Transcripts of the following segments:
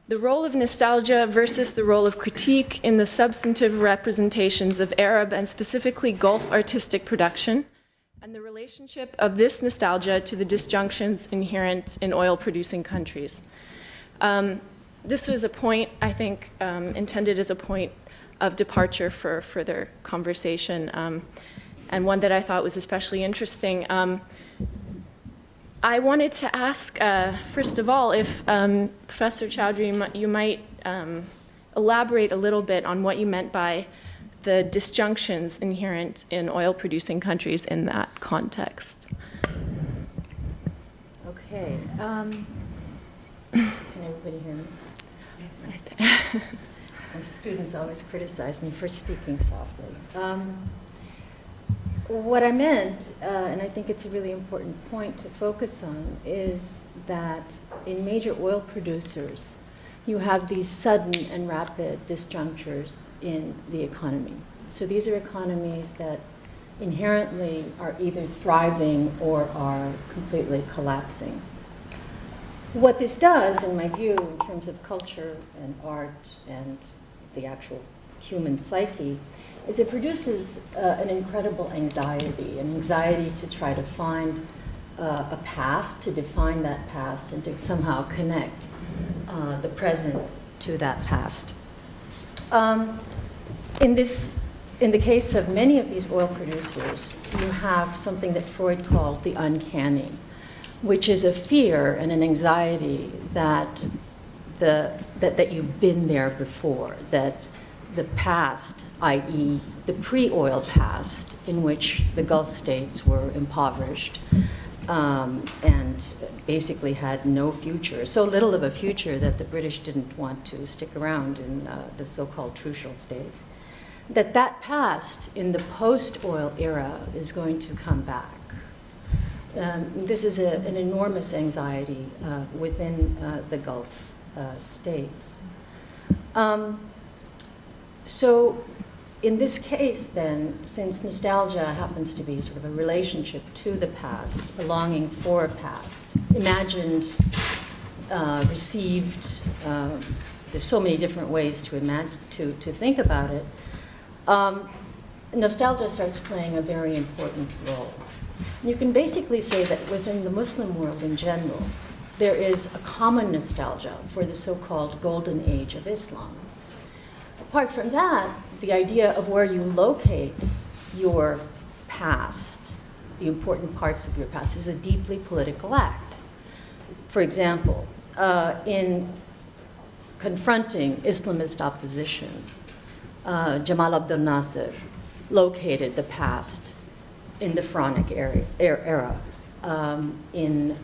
The role of nostalgia versus the role of critique in the substantive representations of Arab and specifically Gulf artistic production, and the relationship of this nostalgia to the disjunctions inherent in oil-producing countries. This was a point, I think, intended as a point of departure for further conversation, and one that I thought was especially interesting. I wanted to ask, first of all, if Professor Chaudhry, you might elaborate a little bit on what you meant by the disjunctions inherent in oil-producing countries in that context. Okay. Can everybody hear me? My students always criticize me for speaking softly. What I meant, and I think it's a really important point to focus on, is that in major oil producers, you have these sudden and rapid disjunctures in the economy. So these are economies that inherently are either thriving or are completely collapsing. What this does, in my view, in terms of culture and art and the actual human psyche, is it produces an incredible anxiety, an anxiety to try to find a past, to define that past, and to somehow connect the present to that past. In the case of many of these oil producers, you have something that Freud called the uncanny, which is a fear and an anxiety that you've been there before, that the past, i.e. the pre-oil past, in which the Gulf states were impoverished and basically had no future, so little of a future that the British didn't want to stick around in the so-called trucial states, that past in the post-oil era is going to come back. This is an enormous anxiety within the Gulf states. So in this case, then, since nostalgia happens to be sort of a relationship to the past, a longing for a past, imagined, received, there's so many different ways to think about it, nostalgia starts playing a very important role. And you can basically say that within the Muslim world in general, there is a common nostalgia for the so-called golden age of Islam. Apart from that, the idea of where you locate your past, the important parts of your past, is a deeply political act. For example, in confronting Islamist opposition, Jamal Abdel Nasser located the past in the Pharaonic era. In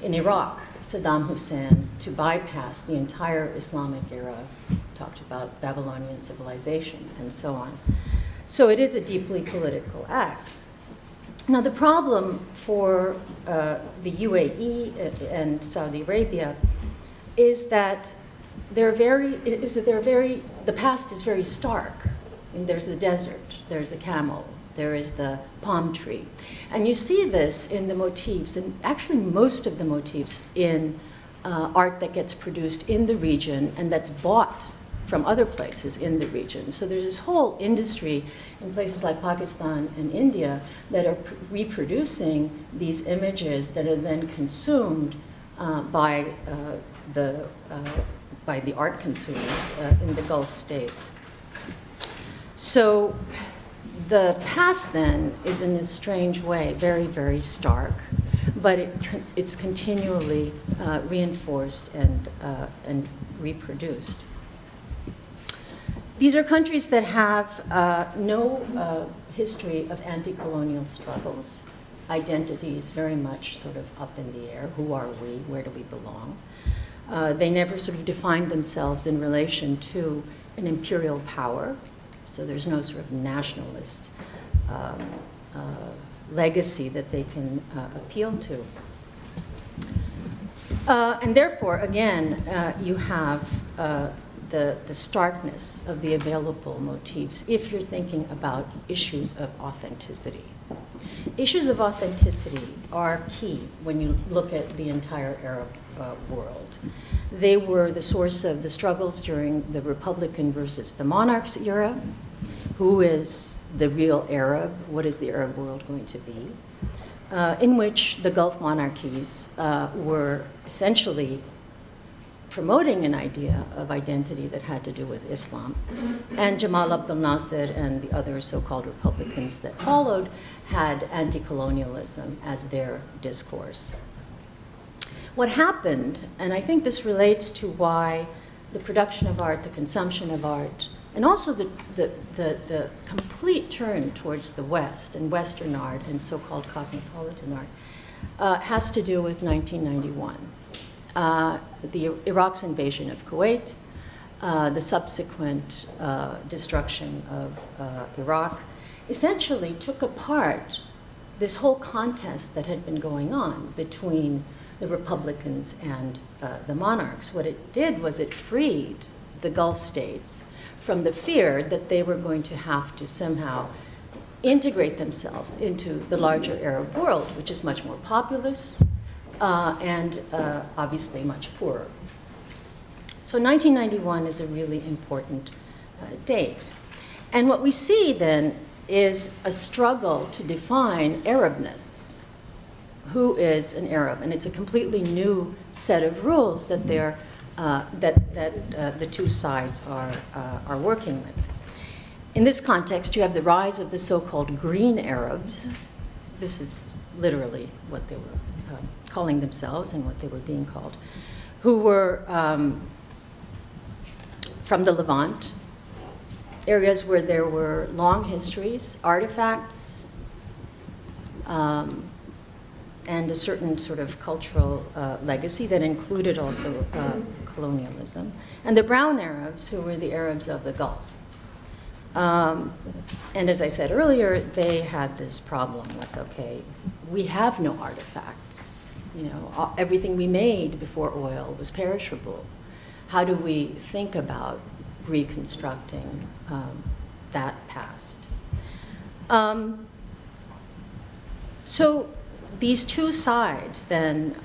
Iraq, Saddam Hussein, to bypass the entire Islamic era, talked about Babylonian civilization and so on. So it is a deeply political act. Now the problem for the UAE and Saudi Arabia is that the past is very stark. And there's the desert, there's the camel, there is the palm tree. And you see this in the motifs, and actually most of the motifs in art that gets produced in the region and that's bought from other places in the region. So there's this whole industry in places like Pakistan and India that are reproducing these images that are then consumed by the art consumers in the Gulf states. So the past then is in this strange way very, very stark, but it's continually reinforced and reproduced. These are countries that have no history of anti-colonial struggles. Identity is very much sort of up in the air. Who are we? Where do we belong? They never sort of defined themselves in relation to an imperial power. So there's no sort of nationalist legacy that they can appeal to. And therefore, again, you have the starkness of the available motifs if you're thinking about issues of authenticity. Issues of authenticity are key when you look at the entire Arab world. They were the source of the struggles during the Republican versus the monarchs era. Who is the real Arab? What is the Arab world going to be? In which the Gulf monarchies were essentially promoting an idea of identity that had to do with Islam. And Jamal Abdel Nasser and the other so-called Republicans that followed had anti-colonialism as their discourse. What happened, and I think this relates to why the production of art, the consumption of art, and also the complete turn towards the West and Western art and so-called cosmopolitan art has to do with 1991. Iraq's invasion of Kuwait, the subsequent destruction of Iraq, essentially took apart this whole contest that had been going on between the Republicans and the monarchs. What it did was it freed the Gulf states from the fear that they were going to have to somehow integrate themselves into the larger Arab world, which is much more populous and obviously much poorer. So 1991 is a really important date. And what we see then is a struggle to define Arabness. Who is an Arab? And it's a completely new set of rules that the two sides are working with. In this context, you have the rise of the so-called green Arabs. This is literally what they were calling themselves and what they were being called, who were from the Levant, areas where there were long histories, artifacts, and a certain sort of cultural legacy that included also colonialism. And the brown Arabs, who were the Arabs of the Gulf. And as I said earlier, they had this problem with, okay, we have no artifacts. You know, everything we made before oil was perishable. How do we think about reconstructing that past? So these two sides then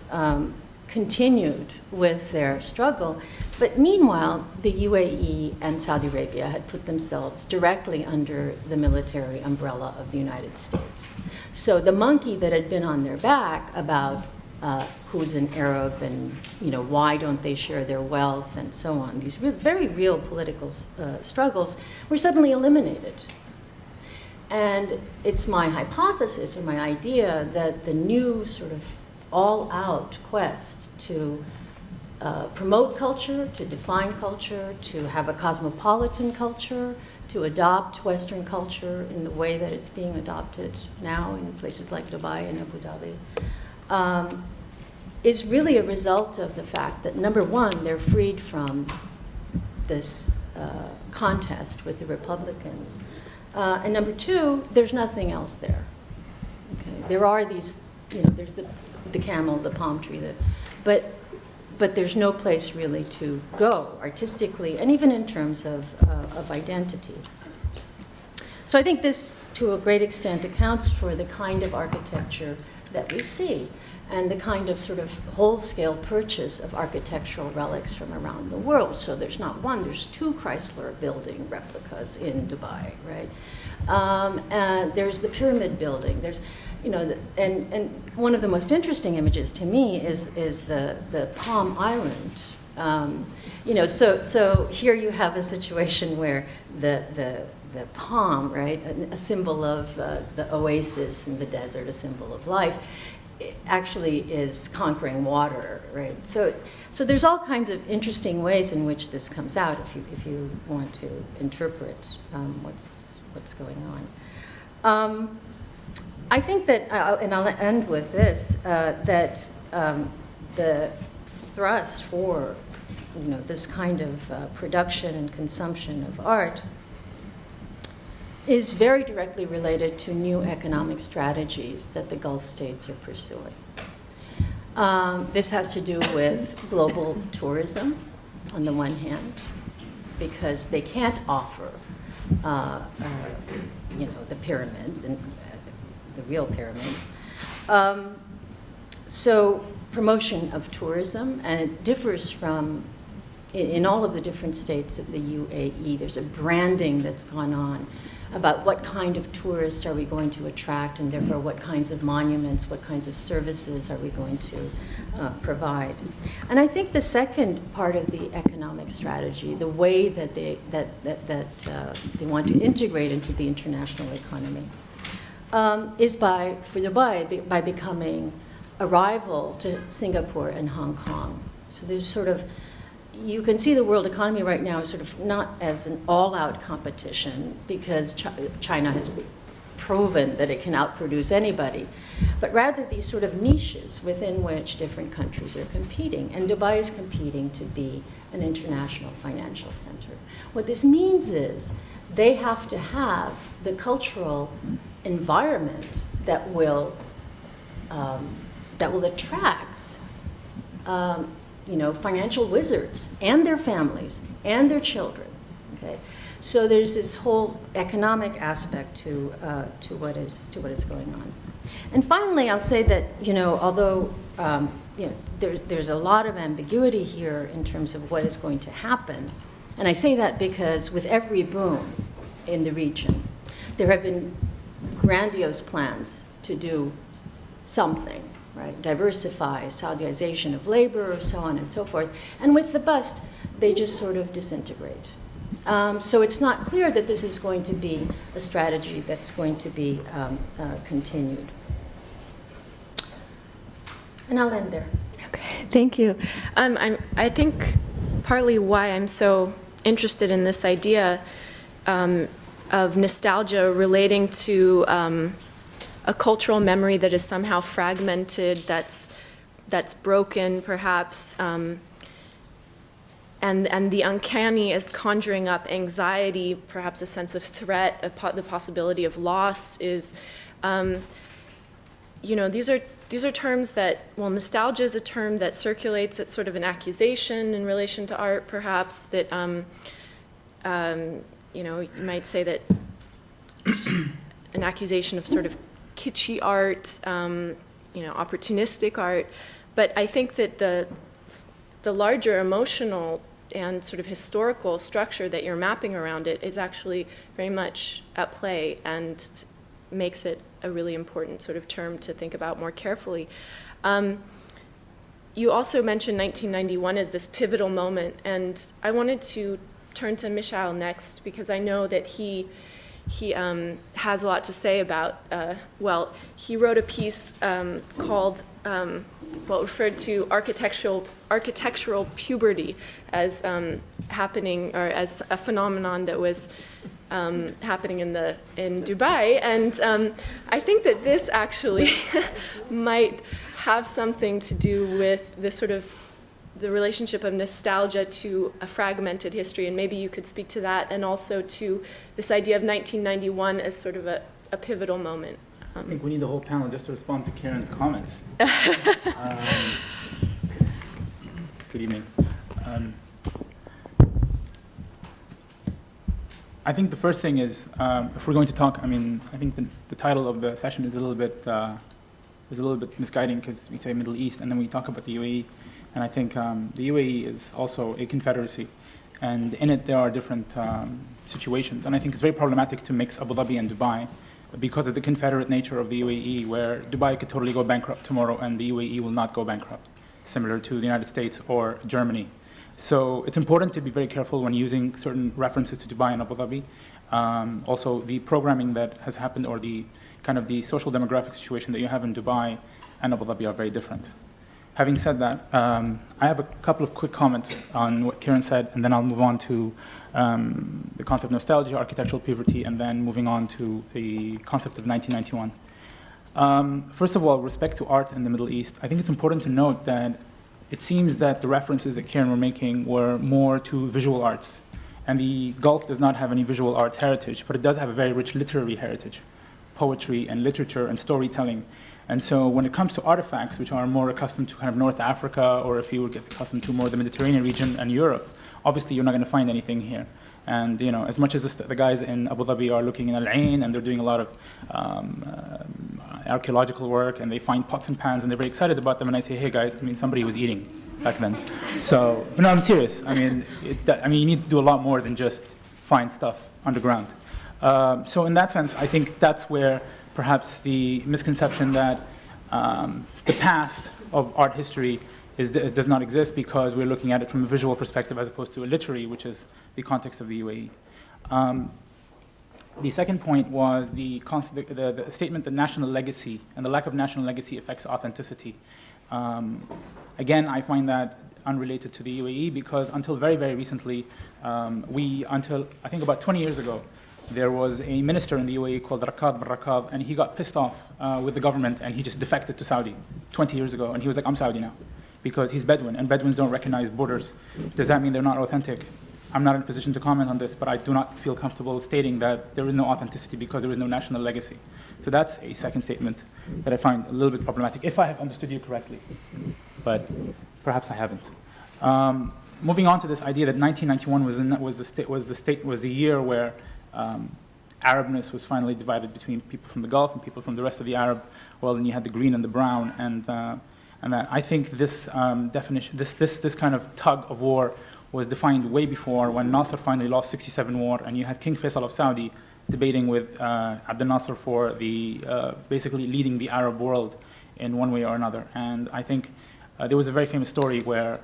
continued with their struggle, but meanwhile, the UAE and Saudi Arabia had put themselves directly under the military umbrella of the United States. So the monkey that had been on their back about who's an Arab and why don't they share their wealth and so on, these very real political struggles were suddenly eliminated. And it's my hypothesis or my idea that the new sort of all-out quest to promote culture, to define culture, to have a cosmopolitan culture, to adopt Western culture in the way that it's being adopted now in places like Dubai and Abu Dhabi, is really a result of the fact that, number one, they're freed from this contest with the Republicans. And number two, there's nothing else there. Okay? There are these, there's the camel, the palm tree, but there's no place really to go artistically and even in terms of identity. So I think this, to a great extent, accounts for the kind of architecture that we see and the kind of sort of whole-scale purchase of architectural relics from around the world. So there's not one, there's two Chrysler building replicas in Dubai, right? And there's the pyramid building. There's, and one of the most interesting images to me is the Palm Island. So here you have a situation where the palm, right, a symbol of the oasis in the desert, a symbol of life, actually is conquering water, right? So there's all kinds of interesting ways in which this comes out if you want to interpret what's going on. I think that, and I'll end with this, that the thrust for this kind of production and consumption of art is very directly related to new economic strategies that the Gulf states are pursuing. This has to do with global tourism, on the one hand, because they can't offer, the pyramids and the real pyramids. So promotion of tourism, and it differs from, in all of the different states of the UAE, there's a branding that's gone on about what kind of tourists are we going to attract, and therefore what kinds of monuments, what kinds of services are we going to provide. And I think the second part of the economic strategy, the way that they want to integrate into the international economy, is for Dubai, by becoming a rival to Singapore and Hong Kong. So there's sort of, you can see the world economy right now is sort of not as an all-out competition, because China has proven that it can outproduce anybody, but rather these sort of niches within which different countries are competing. And Dubai is competing to be an international financial center. What this means is they have to have the cultural environment that will attract financial wizards and their families and their children. Okay, so there's this whole economic aspect to what is going on. And finally, I'll say that although there's a lot of ambiguity here in terms of what is going to happen, and I say that because with every boom in the region, there have been grandiose plans to do something. Right? Diversify, Saudization of labor, so on and so forth. And with the bust, they just sort of disintegrate. So it's not clear that this is going to be a strategy that's going to be continued. And I'll end there. Okay, thank you. I think partly why I'm so interested in this idea of nostalgia relating to a cultural memory that is somehow fragmented, that's broken, perhaps, and the uncanny is conjuring up anxiety, perhaps a sense of threat, the possibility of loss is, these are terms that, well, nostalgia is a term that circulates as sort of an accusation in relation to art, perhaps, that, you might say that it's an accusation of sort of kitschy art, opportunistic art, but I think that the larger emotional and sort of historical structure that you're mapping around it is actually very much at play and makes it a really important sort of term to think about more carefully. You also mentioned 1991 as this pivotal moment, and I wanted to turn to Mishaal next because I know that he has a lot to say about, he wrote a piece called, referred to architectural puberty as happening, or as a phenomenon that was happening in Dubai. And I think that this actually might have something to do with the sort of the relationship of nostalgia to a fragmented history, and maybe you could speak to that, and also to this idea of 1991 as sort of a pivotal moment. I think we need the whole panel just to respond to Kiren's comments. Good evening. I think the first thing is, if we're going to talk, I think the title of the session is a little bit misguiding because we say Middle East and then we talk about the UAE. And I think the UAE is also a confederacy, and in it there are different situations. And I think it's very problematic to mix Abu Dhabi and Dubai because of the confederate nature of the UAE, where Dubai could totally go bankrupt tomorrow and the UAE will not go bankrupt, similar to the United States or Germany. So it's important to be very careful when using certain references to Dubai and Abu Dhabi. Also, the programming that has happened, or the kind of the social demographic situation that you have in Dubai and Abu Dhabi are very different. Having said that, I have a couple of quick comments on what Kiren said, and then I'll move on to the concept of nostalgia, architectural puberty, and then moving on to the concept of 1991. First of all, with respect to art in the Middle East, I think it's important to note that it seems that the references that Kiren were making were more to visual arts. And the Gulf does not have any visual arts heritage, but it does have a very rich literary heritage, poetry and literature and storytelling. And so when it comes to artifacts, which are more accustomed to kind of North Africa, or if you would get accustomed to more the Mediterranean region and Europe, obviously you're not going to find anything here. And as much as the guys in Abu Dhabi are looking in Al Ain and they're doing a lot of archaeological work, and they find pots and pans, and they're very excited about them. And I say, hey guys, somebody was eating back then. So, no, I'm serious. You need to do a lot more than just find stuff underground. So in that sense, I think that's where perhaps the misconception that the past of art history does not exist, because we're looking at it from a visual perspective as opposed to a literary, which is the context of the UAE. The second point was the statement that national legacy and the lack of national legacy affects authenticity. Again, I find that unrelated to the UAE, because until very, very recently, until I think about 20 years ago, there was a minister in the UAE called Rakab Rakab, and he got pissed off with the government, and he just defected to Saudi 20 years ago, and he was like, I'm Saudi now, because he's Bedouin, and Bedouins don't recognize borders. Does that mean they're not authentic? I'm not in a position to comment on this, but I do not feel comfortable stating that there is no authenticity because there is no national legacy. So that's a second statement that I find a little bit problematic, if I have understood you correctly, but perhaps I haven't. Moving on to this idea that 1991 was the year where Arabness was finally divided between people from the Gulf and people from the rest of the Arab world, and you had the green and the brown, and that I think this definition, this kind of tug of war was defined way before, when Nasser finally lost '67 war, and you had King Faisal of Saudi debating with Abdel Nasser for basically leading the Arab world in one way or another. And I think there was a very famous story where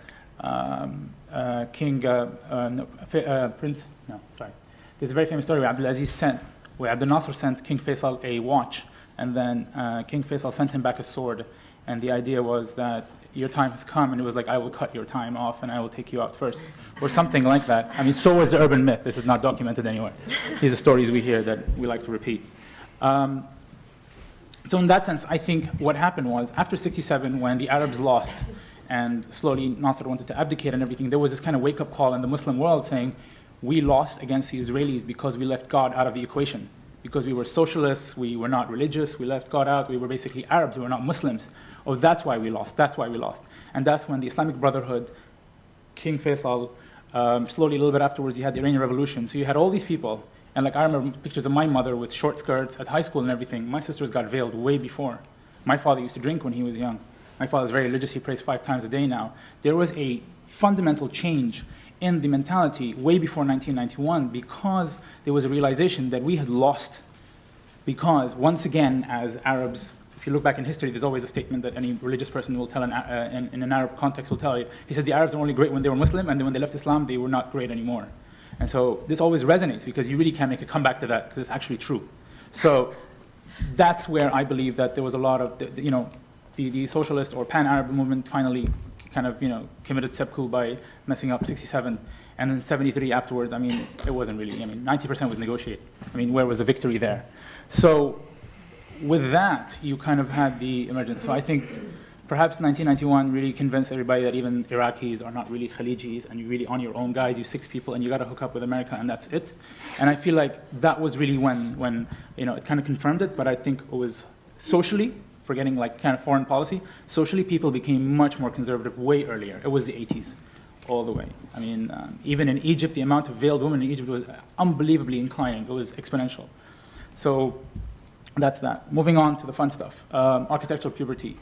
There's a very famous story where Abdel Nasser sent King Faisal a watch, and then King Faisal sent him back a sword. And the idea was that your time has come, and it was like, I will cut your time off and I will take you out first, or something like that. So was the urban myth. This is not documented anywhere. These are stories we hear that we like to repeat. So in that sense, I think what happened was, after '67, when the Arabs lost, and slowly Nasser wanted to abdicate and everything, there was this kind of wake-up call in the Muslim world saying, we lost against the Israelis because we left God out of the equation. Because we were socialists, we were not religious, we left God out, we were basically Arabs, we were not Muslims. Oh, that's why we lost, that's why we lost. And that's when the Islamic Brotherhood, King Faisal, slowly a little bit afterwards, you had the Iranian Revolution. So you had all these people, and I remember pictures of my mother with short skirts at high school and everything. My sisters got veiled way before. My father used to drink when he was young. My father's very religious, he prays 5 times a day now. There was a fundamental change in the mentality way before 1991, because there was a realization that we had lost. Because once again, as Arabs, if you look back in history, there's always a statement that any religious person will tell in an Arab context will tell you. He said the Arabs were only great when they were Muslim, and then when they left Islam, they were not great anymore. And so this always resonates, because you really can't make a comeback to that, because it's actually true. So that's where I believe that there was a lot of, the socialist or pan-Arab movement finally kind of, committed seppuku by messing up '67, and then '73 afterwards. It wasn't really. 90% was negotiated. Where was the victory there? So, with that, you kind of had the emergence. So I think perhaps 1991 really convinced everybody that even Iraqis are not really Khalijis, and you're really on your own, guys. You 6 people, and you got to hook up with America, and that's it. And I feel like that was really when it kind of confirmed it. But I think it was socially, forgetting kind of foreign policy, socially people became much more conservative way earlier. It was the 80s, all the way. Even in Egypt, the amount of veiled women in Egypt was unbelievably inclining. It was exponential. So that's that. Moving on to the fun stuff, architectural puberty.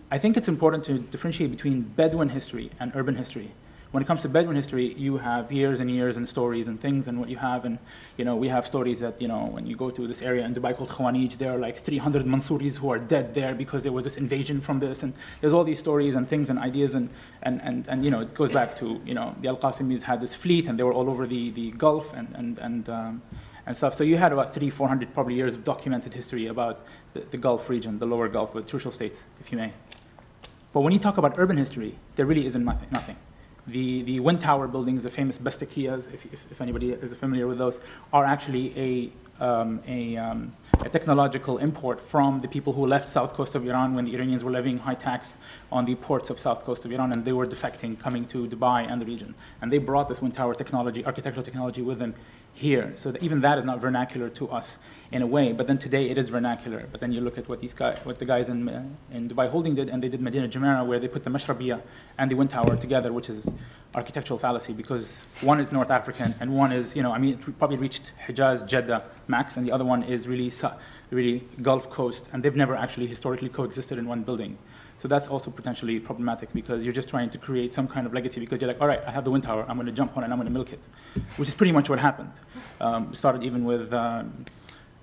I think it's important to differentiate between Bedouin history and urban history. When it comes to Bedouin history, you have years and years and stories and things, and what you have, and we have stories that when you go to this area in Dubai called Khawanij, there are 300 Mansouris who are dead there because there was this invasion from this, and there's all these stories and things and ideas, and it goes back to the Al Qasimis had this fleet, and they were all over the Gulf and stuff. So you had about 300-400 probably years of documented history about the Gulf region, the lower Gulf, with crucial states, if you may. But when you talk about urban history, there really isn't nothing. The wind tower buildings, the famous Bestakiyas, if anybody is familiar with those, are actually a technological import from the people who left south coast of Iran when the Iranians were levying high tax on the ports of south coast of Iran, and they were defecting, coming to Dubai and the region. And they brought this wind tower technology, architectural technology with them here. So that even that is not vernacular to us in a way, but then today it is vernacular. But then you look at what the guys in Dubai Holding did, and they did Medina Jumeirah, where they put the Mashrabiyah and the wind tower together, which is architectural fallacy, because one is North African and one is, I mean, it probably reached Hijaz, Jeddah max, and the other one is really Gulf Coast, and they've never actually historically coexisted in one building. So that's also potentially problematic, because you're just trying to create some kind of legacy, because you're like, all right, I have the Wind Tower, I'm going to jump on it and I'm going to milk it, which is pretty much what happened. It started even with,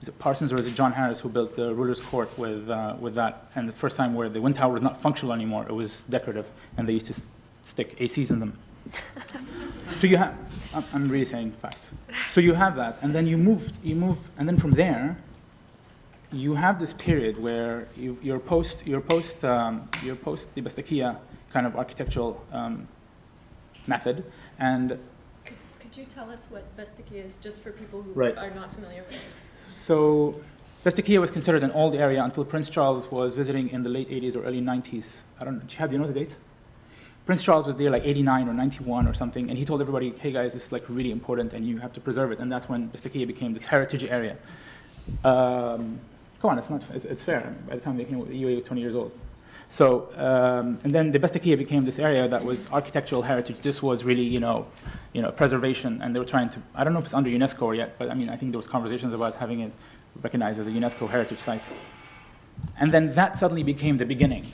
is it Parsons or is it John Harris who built the Ruler's Court with that, and the first time where the Wind Tower was not functional anymore, it was decorative, and they used to stick ACs in them. So you have, I'm really saying facts. So you have that, and then you move, and then from there, you have this period where you're post the Bastakia kind of architectural method, and Could you tell us what Bastakia is, just for people who Right. are not familiar with it? so Bastakia was considered an old area until Prince Charles was visiting in the late 80s or early 90s. Do you know the date? Prince Charles was there like 89 or 91 or something, and he told everybody, hey guys, this is like really important and you have to preserve it, and that's when Bastakia became this heritage area. Come on, it's fair. By the time they came, the UAE was 20 years old. So, and then the Bastakia became this area that was architectural heritage. This was really, preservation, and they were trying to, I don't know if it's under UNESCO or yet, but I mean, I think there was conversations about having it recognized as a UNESCO heritage site. And then that suddenly became the beginning,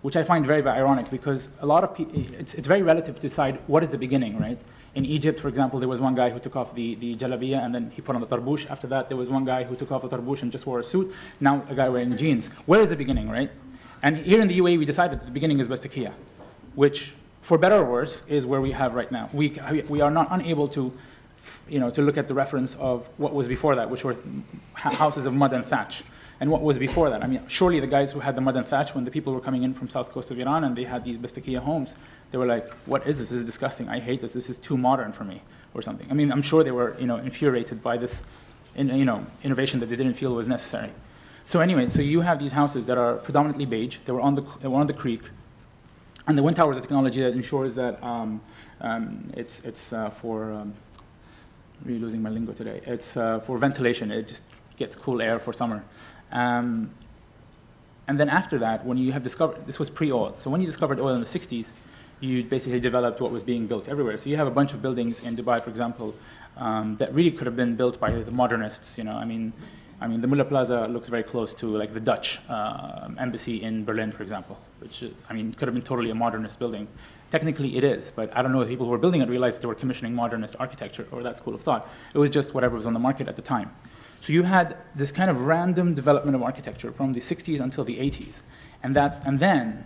which I find very, very ironic, because a lot of people, it's very relative to decide what is the beginning, right? In Egypt, for example, there was one guy who took off the jalabiya and then he put on the tarbouch. After that, there was one guy who took off the tarbouch and just wore a suit. Now a guy wearing jeans. Where is the beginning, right? And here in the UAE, we decided that the beginning is Bastakia, which, for better or worse, is where we have right now. We are not unable to, to look at the reference of what was before that, which were houses of mud and thatch. And what was before that? I mean, surely the guys who had the mud and thatch, when the people were coming in from south coast of Iran and they had these Bastakia homes, they were like, what is this? This is disgusting. I hate this. This is too modern for me, or something. I mean, I'm sure they were, infuriated by this, innovation that they didn't feel was necessary. So anyway, so you have these houses that are predominantly beige. They were on the creek, and the Wind Tower is a technology that ensures that it's for. Really losing my lingo today. It's for ventilation. It just gets cool air for summer. And then after that, when you have discovered, this was pre-oil, so when you discovered oil in the 60s, you basically developed what was being built everywhere. So you have a bunch of buildings in Dubai, for example, that really could have been built by the modernists. I mean, the Mullah Plaza looks very close to like the Dutch embassy in Berlin, for example, which is, could have been totally a modernist building. Technically it is, but I don't know if people who were building it realized they were commissioning modernist architecture or that school of thought. It was just whatever was on the market at the time. So you had this kind of random development of architecture from the 60s until the 80s. And then,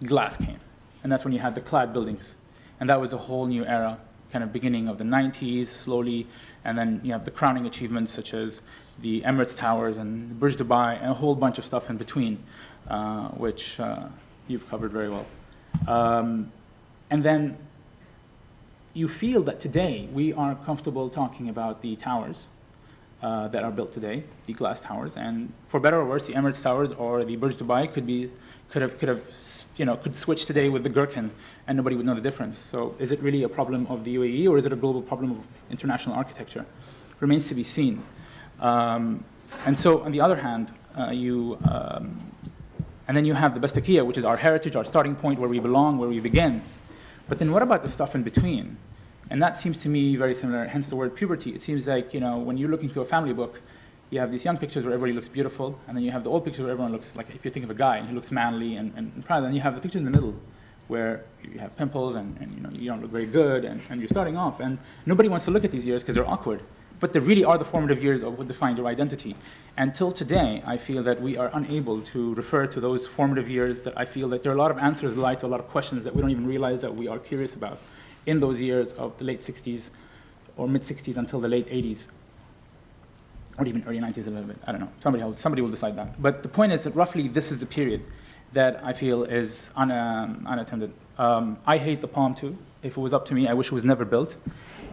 glass came. And that's when you had the clad buildings. And that was a whole new era, kind of beginning of the 90s, slowly. And then you have the crowning achievements such as the Emirates Towers and Burj Dubai and a whole bunch of stuff in between, which you've covered very well. And then you feel that today we are comfortable talking about the towers that are built today, the glass towers, and for better or worse, the Emirates Towers or the Burj Dubai could switch today with the Gherkin, and nobody would know the difference. So, is it really a problem of the UAE, or is it a global problem of international architecture? Remains to be seen. And so, on the other hand, and then you have the Bastakia, which is our heritage, our starting point, where we belong, where we begin. But then what about the stuff in between? And that seems to me very similar, hence the word puberty. It seems like, when you look into a family book, you have these young pictures where everybody looks beautiful, and then you have the old pictures where everyone looks like, if you think of a guy, and he looks manly and proud, then you have the pictures in the middle where you have pimples and you don't look very good, and you're starting off. And nobody wants to look at these years because they're awkward. But they really are the formative years of what define your identity. Until today, I feel that we are unable to refer to those formative years, that I feel that there are a lot of answers lie to a lot of questions that we don't even realize that we are curious about in those years of the late 60s or mid-60s until the late 80s, or even early 90s a little bit. I don't know. Somebody will decide that. But the point is that roughly this is the period that I feel is unattended. I hate the Palm too. If it was up to me, I wish it was never built.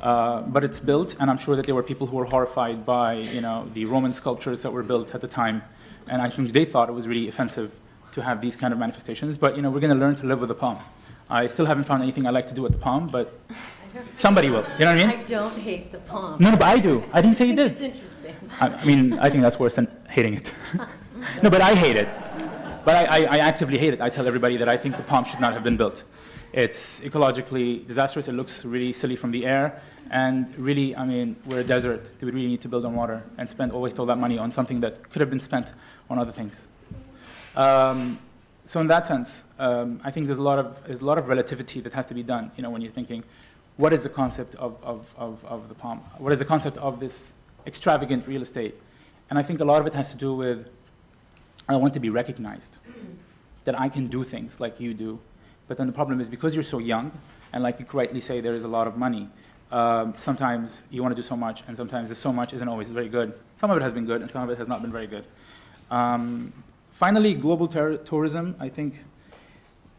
But it's built, and I'm sure that there were people who were horrified by the Roman sculptures that were built at the time, and I think they thought it was really offensive to have these kind of manifestations. But we're going to learn to live with the Palm. I still haven't found anything I like to do with the Palm, but somebody will. You know what I mean? I don't hate the Palm. No, but I do. I didn't say you did. It's interesting. I think that's worse than hating it. No, but I hate it. But I actively hate it. I tell everybody that I think the Palm should not have been built. It's ecologically disastrous. It looks really silly from the air. And really, I mean, we're a desert. Do we really need to build on water and spend always all that money on something that could have been spent on other things? So in that sense, I think there's a lot of relativity that has to be done. You know, when you're thinking, what is the concept of the palm? What is the concept of this extravagant real estate? And I think a lot of it has to do with, I want to be recognized, that I can do things like you do. But then the problem is, because you're so young, and like you correctly say, there is a lot of money, sometimes you want to do so much, and sometimes this so much isn't always very good. Some of it has been good, and some of it has not been very good. Finally, global tourism. I think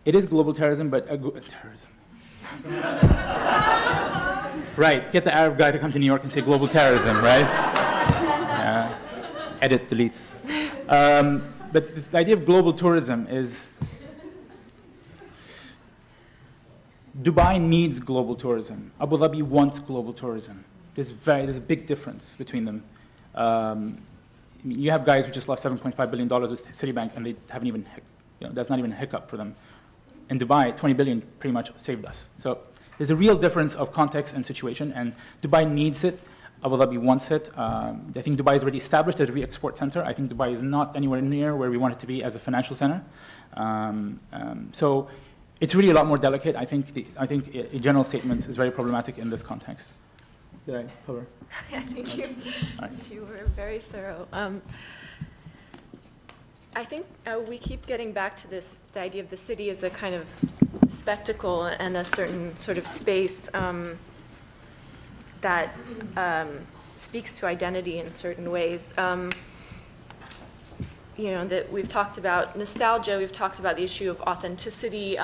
it is global terrorism, but terrorism. Right, get the Arab guy to come to New York and say global terrorism, right? Edit, delete. But the idea of global tourism is, Dubai needs global tourism. Abu Dhabi wants global tourism. There's a big difference between them. You have guys who just lost $7.5 billion with Citibank, and they haven't even, that's not even a hiccup for them. In Dubai, 20 billion pretty much saved us. So there's a real difference of context and situation, and Dubai needs it. Abu Dhabi wants it. I think Dubai is already established as a re-export center. I think Dubai is not anywhere near where we want it to be as a financial center. So it's really a lot more delicate. I think a general statement is very problematic in this context. Did I cover? Thank you. Right. You were very thorough. I think we keep getting back to the idea of the city as a kind of spectacle and a certain sort of space that speaks to identity in certain ways. That we've talked about nostalgia, we've talked about the issue of authenticity.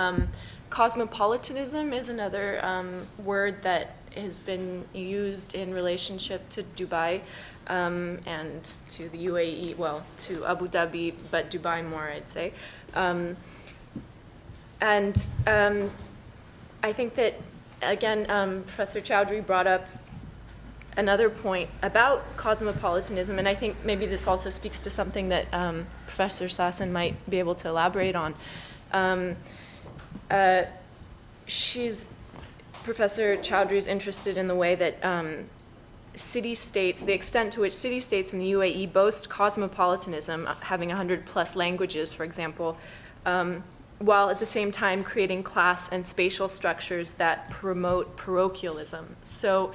Cosmopolitanism is another word that has been used in relationship to Dubai and to the UAE, well, to Abu Dhabi, but Dubai more, I'd say. I think that, again, Professor Chaudhry brought up another point about cosmopolitanism, and I think maybe this also speaks to something that Professor Sassen might be able to elaborate on. Professor Chaudhry is interested in the way that city-states, the extent to which city-states in the UAE boast cosmopolitanism, having 100+ languages, for example, while at the same time creating class and spatial structures that promote parochialism. So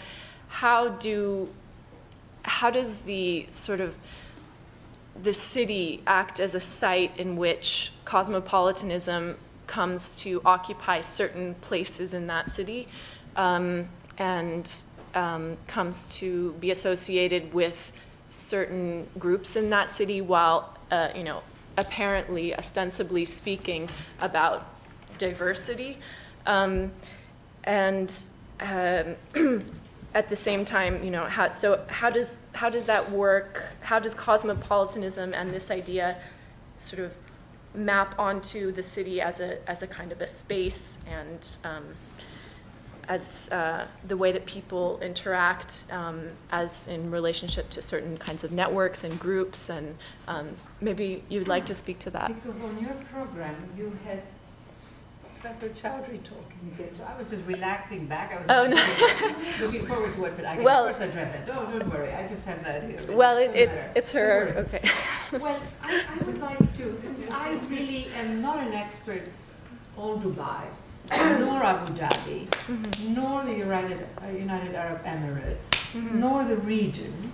how does the sort of the city act as a site in which cosmopolitanism comes to occupy certain places in that city and comes to be associated with certain groups in that city while, apparently, ostensibly speaking about diversity. At the same time, how does that work? How does cosmopolitanism and this idea sort of map onto the city as a kind of a space and as the way that people interact as in relationship to certain kinds of networks and groups, and maybe you'd like to speak to that. Because on your program you had Professor Chaudhry talking a bit, so I was just relaxing back. I was looking forward to it, but I can of course address it. Don't worry, I just have that here. Well, it's her. Okay. Well, I would like to, since I really am not an expert on Dubai, nor Abu Dhabi, nor the United Arab Emirates, nor the region,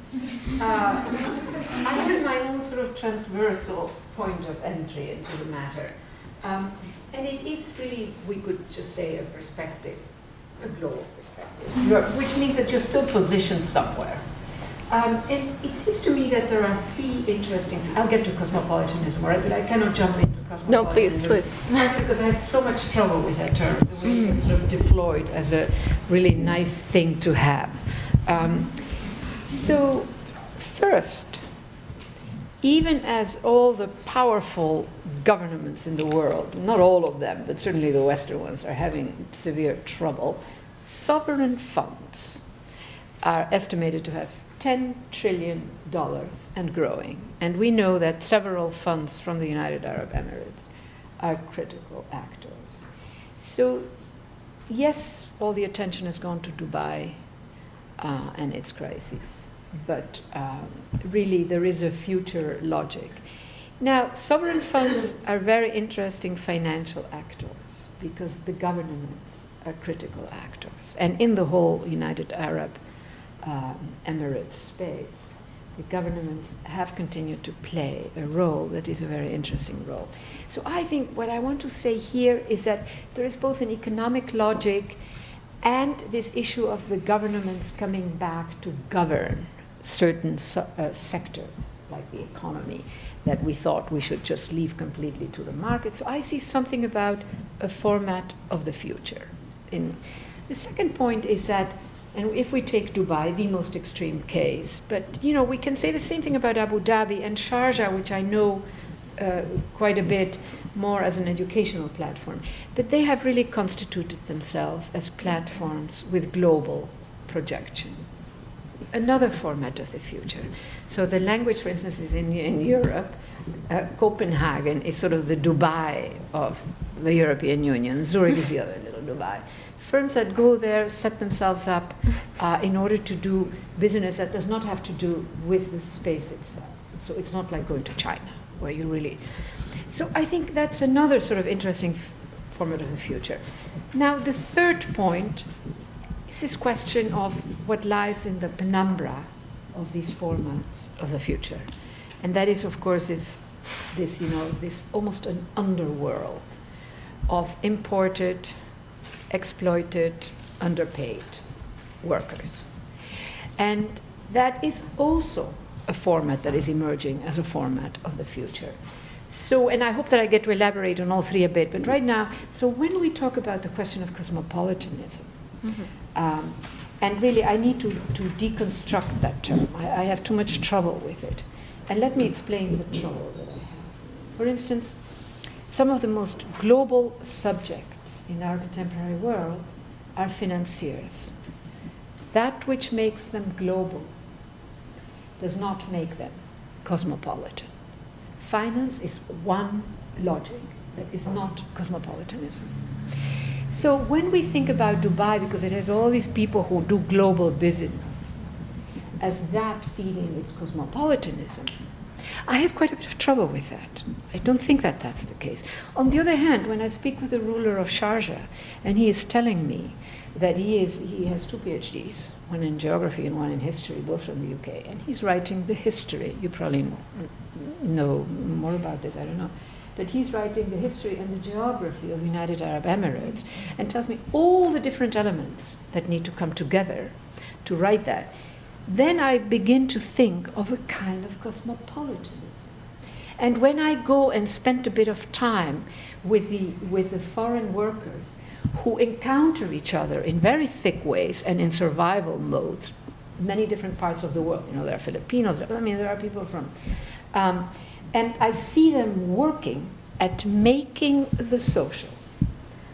I have my own sort of transversal point of entry into the matter. And it is really, we could just say, a perspective, a global perspective, which means that you're still positioned somewhere. And it seems to me that there are three interesting, I'll get to cosmopolitanism, all right, but I cannot jump into cosmopolitanism. No, please. Because I have so much trouble with that term, the way it's sort of deployed as a really nice thing to have. So first, even as all the powerful governments in the world, not all of them, but certainly the Western ones, are having severe trouble, sovereign funds are estimated to have $10 trillion and growing. And we know that several funds from the United Arab Emirates are critical actors. So yes, all the attention has gone to Dubai and its crises, but really there is a future logic. Now, sovereign funds are very interesting financial actors because the governments are critical actors. And in the whole United Arab Emirates space, the governments have continued to play a role that is a very interesting role. So I think what I want to say here is that there is both an economic logic and this issue of the governments coming back to govern certain sectors, like the economy, that we thought we should just leave completely to the market. So I see something about a format of the future. And the second point is that, and if we take Dubai, the most extreme case, but we can say the same thing about Abu Dhabi and Sharjah, which I know quite a bit more as an educational platform. But they have really constituted themselves as platforms with global projection. Another format of the future. So the language, for instance, is in Europe. Copenhagen is sort of the Dubai of the European Union. Zurich is the other little Dubai. Firms that go there set themselves up in order to do business that does not have to do with the space itself. So it's not like going to China, where you really... So I think that's another sort of interesting format of the future. Now, the third point is this question of what lies in the penumbra of these formats of the future. And that is, of course, this almost an underworld of imported, exploited, underpaid workers. And that is also a format that is emerging as a format of the future. So, and I hope that I get to elaborate on all three a bit, but right now, so when we talk about the question of cosmopolitanism, and really I need to deconstruct that term. I have too much trouble with it. And let me explain the trouble that I have. For instance, some of the most global subjects in our contemporary world are financiers. That which makes them global does not make them cosmopolitan. Finance is one logic that is not cosmopolitanism. So when we think about Dubai, because it has all these people who do global business, as that feeding its cosmopolitanism, I have quite a bit of trouble with that. I don't think that that's the case. On the other hand, when I speak with the ruler of Sharjah, and he is telling me that he has 2 PhDs, one in geography and one in history, both from the UK, and he's writing the history. You probably know more about this, I don't know. But he's writing the history and the geography of the United Arab Emirates and tells me all the different elements that need to come together to write that. Then I begin to think of a kind of cosmopolitanism. And when I go and spend a bit of time with the foreign workers who encounter each other in very thick ways and in survival modes, many different parts of the world. There are Filipinos, there are people from... and I see them working at making the social.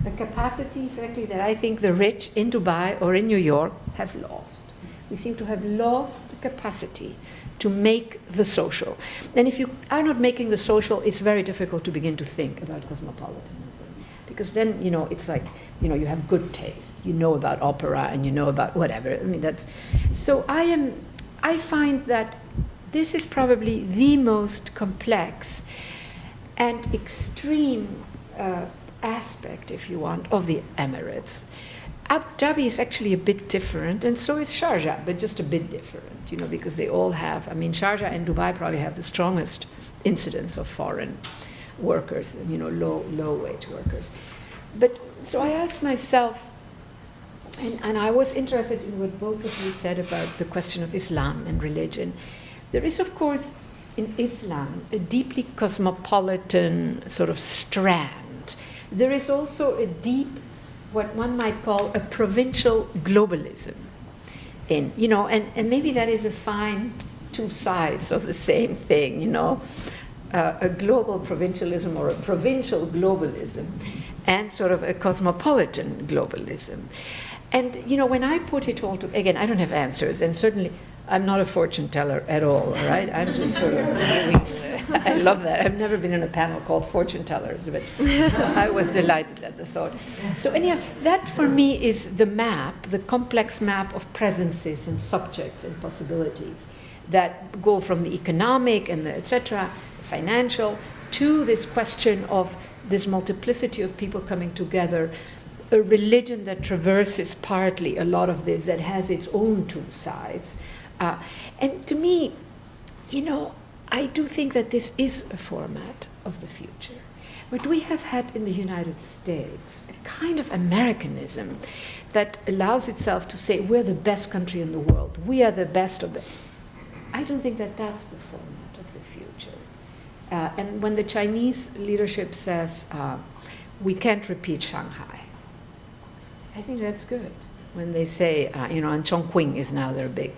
A capacity, frankly, that I think the rich in Dubai or in New York have lost. We seem to have lost the capacity to make the social. And if you are not making the social, it's very difficult to begin to think about cosmopolitanism. Because then, it's like, you have good taste. You know about opera and you know about whatever. So I find that this is probably the most complex and extreme aspect, if you want, of the Emirates. Abu Dhabi is actually a bit different, and so is Sharjah, but just a bit different, because they all have, Sharjah and Dubai probably have the strongest incidence of foreign workers, low-wage workers. But, so I asked myself, and I was interested in what both of you said about the question of Islam and religion. There is, of course, in Islam, a deeply cosmopolitan sort of strand. There is also a deep, what one might call a provincial globalism in, and maybe that is a fine 2 sides of the same thing, a global provincialism or a provincial globalism and sort of a cosmopolitan globalism. And, when I put it all together, again, I don't have answers, and certainly I'm not a fortune teller at all right? I'm just sort of I love that. I've never been in a panel called Fortune Tellers, but I was delighted at the thought. So anyhow, that for me is the map, the complex map of presences and subjects and possibilities that go from the economic and the etc., financial, to this question of this multiplicity of people coming together, a religion that traverses partly a lot of this, that has its own two sides. And to me, you know, I do think that this is a format of the future. What we have had in the United States, a kind of Americanism that allows itself to say, we're the best country in the world, we are the best of it. I don't think that that's the format of the future. And when the Chinese leadership says, we can't repeat Shanghai, I think that's good. When they say, you know, and Chongqing is now their big.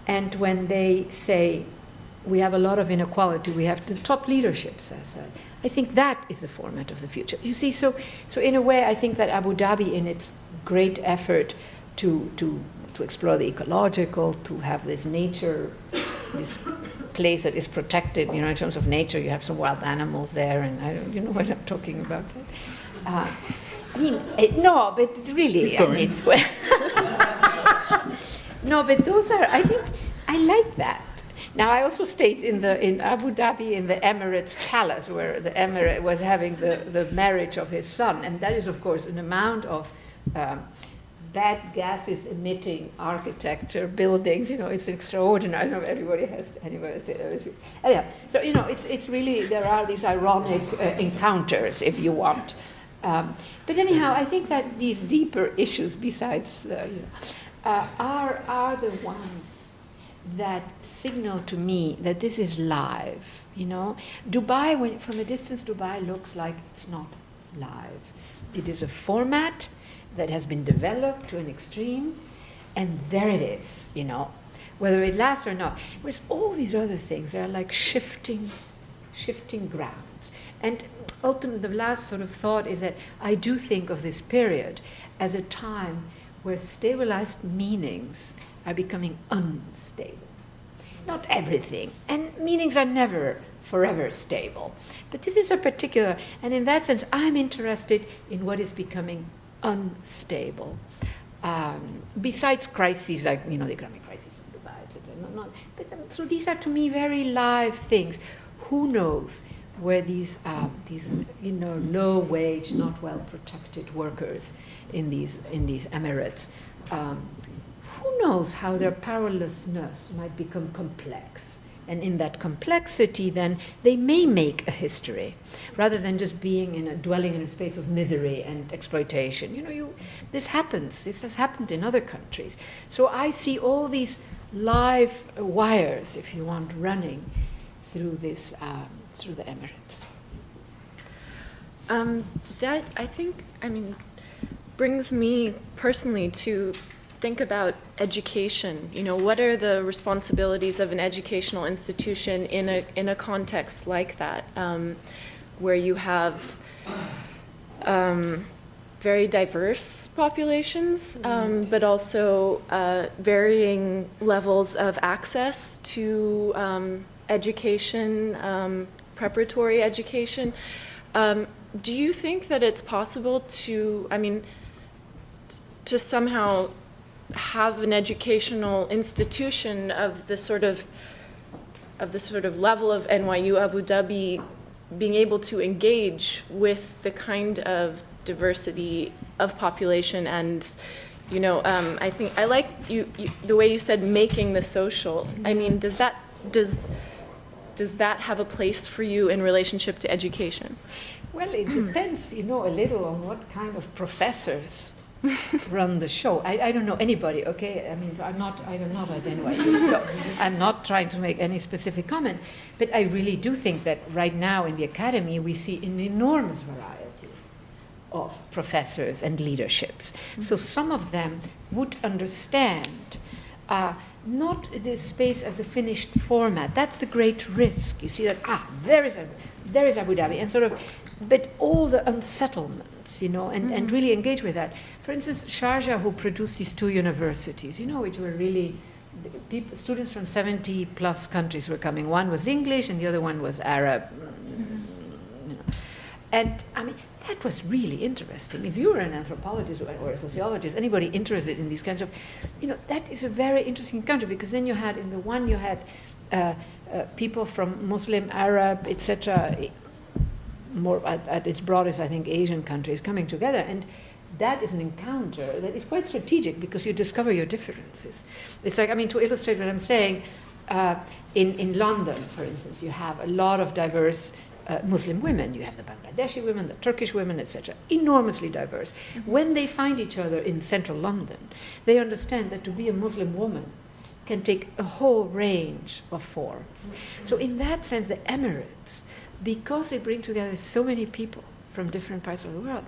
And when they say, we have a lot of inequality, we have the top leadership says that, I think that is the format of the future. You see, so in a way, I think that Abu Dhabi, in its great effort to explore the ecological, to have this nature, this place that is protected, you know, in terms of nature, you have some wild animals there, and I don't, you know what I'm talking about. I mean, no, but really, I mean, no, but those are, I think, I like that. Now, I also stayed in Abu Dhabi in the Emirates Palace, where the Emirate was having the marriage of his son, and that is, of course, an amount of bad gases emitting architecture, buildings, you know, it's extraordinary. I don't know if everybody has, anyhow, so, you know, it's really, there are these ironic encounters, if you want. But anyhow, I think that these deeper issues, besides, are the ones that signal to me that this is live, you know. Dubai, from a distance, Dubai looks like it's not live. It is a format that has been developed to an extreme, and there it is, you know, whether it lasts or not. Whereas all these other things are like shifting grounds. And ultimately, the last sort of thought is that I do think of this period as a time where stabilized meanings are becoming unstable. Not everything, and meanings are never forever stable. But this is a particular, and in that sense, I'm interested in what is becoming unstable. Besides crises like, you know, the economic crisis in Dubai, etc. So these are to me very live things. Who knows where these you know, low-wage, not well-protected workers in these Emirates, who knows how their powerlessness might become complex. And in that complexity, then, they may make a history, rather than just being dwelling in a space of misery and exploitation. You know, this happens. This has happened in other countries. So I see all these live wires, if you want, running through this, through the Emirates. That, I think, brings me personally to think about education. You know, what are the responsibilities of an educational institution in a context like that, where you have very diverse populations, but also varying levels of access to education, preparatory education. Do you think that it's possible to somehow have an educational institution of the sort of level of NYU Abu Dhabi being able to engage with the kind of diversity of population? And you know, I think I like you the way you said making the social. I mean, does that have a place for you in relationship to education? Well, it depends, you know, a little on what kind of professors run the show. I don't know anybody, okay? I mean, I'm not at NYU, so I'm not trying to make any specific comment. But I really do think that right now in the academy, we see an enormous variety of professors and leaderships. Mm-hmm. So some of them would understand not this space as a finished format. That's the great risk. You see that, there is Abu Dhabi, and sort of, but all the unsettlements, you know, and really engage with that. For instance, Sharjah, who produced these two universities, you know, which were really students from 70 plus countries were coming. One was English and the other one was Arab. You know. And I mean, that was really interesting. If you were an anthropologist or a sociologist, anybody interested in these kinds of, that is a very interesting encounter, because then you had, in the one you had people from Muslim, Arab, etc., more at its broadest, I think, Asian countries coming together. And that is an encounter that is quite strategic, because you discover your differences. It's like, I mean, to illustrate what I'm saying, in London, for instance, you have a lot of diverse Muslim women. You have the Bangladeshi women, the Turkish women, etc. Enormously diverse. When they find each other in central London, they understand that to be a Muslim woman can take a whole range of forms. So in that sense, the Emirates, because they bring together so many people from different parts of the world,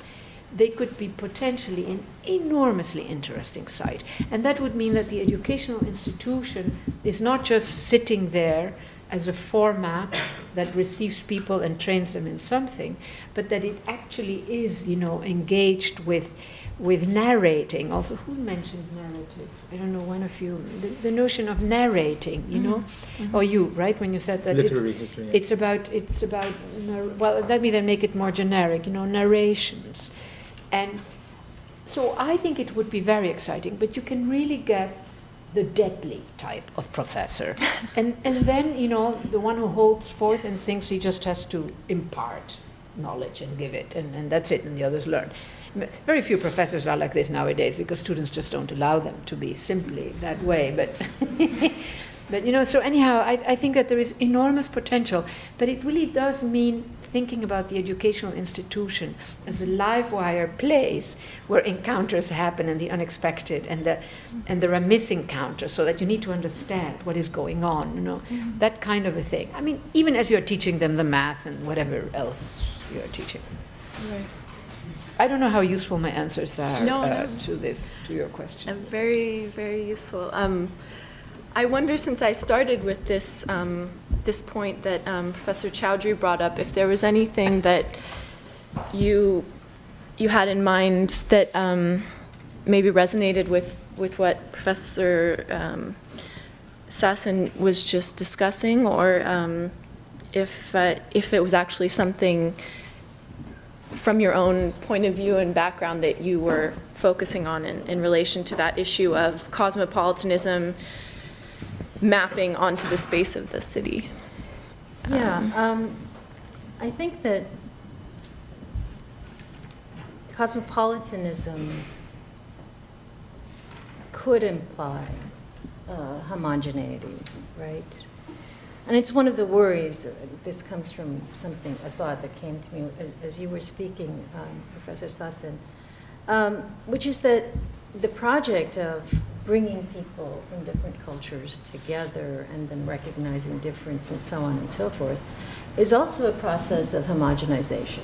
they could be potentially an enormously interesting site. And that would mean that the educational institution is not just sitting there as a format that receives people and trains them in something, but that it actually is, engaged with narrating. Also, who mentioned narrative? I don't know, one of you. The notion of narrating, or you, right? When you said that literary history. Yeah. It's about. Well, let me then make it more generic. narrations, and so I think it would be very exciting. But you can really get the deadly type of professor. And then, the one who holds forth and thinks he just has to impart knowledge and give it, and that's it, and the others learn. Very few professors are like this nowadays, because students just don't allow them to be simply that way. But so anyhow, I think that there is enormous potential, but it really does mean thinking about the educational institution as a live wire place where encounters happen, and the unexpected, and there are misencounters, so that you need to understand what is going on, that kind of a thing. I mean, even as you're teaching them the math and whatever else you're teaching. Right. I don't know how useful my answers are No. to your question. Very, very useful. I wonder, since I started with this this point that Professor Chaudhry brought up, if there was anything that you had in mind that maybe resonated with what Professor Sassen was just discussing, or if it was actually something from your own point of view and background that you were focusing on in relation to that issue of cosmopolitanism mapping onto the space of the city. Yeah, I think that cosmopolitanism could imply homogeneity, right? And it's one of the worries. This comes from a thought that came to me as you were speaking, Professor Sassen, which is that the project of bringing people from different cultures together and then recognizing difference and so on and so forth is also a process of homogenization.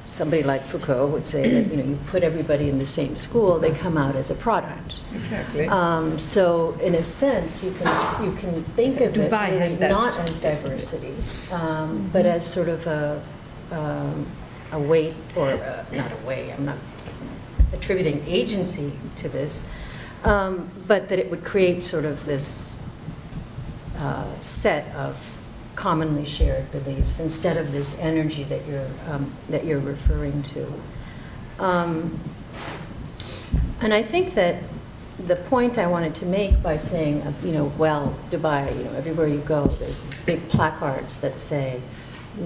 Somebody like Foucault would say that you put everybody in the same school, they come out as a product. Exactly. So in a sense, you can think of it really not as diversity, but as sort of a weight, or not a way. I'm not attributing agency to this, but that it would create sort of this set of commonly shared beliefs instead of this energy that you're referring to. And I think that the point I wanted to make by saying, Dubai, everywhere you go, there's these big placards that say,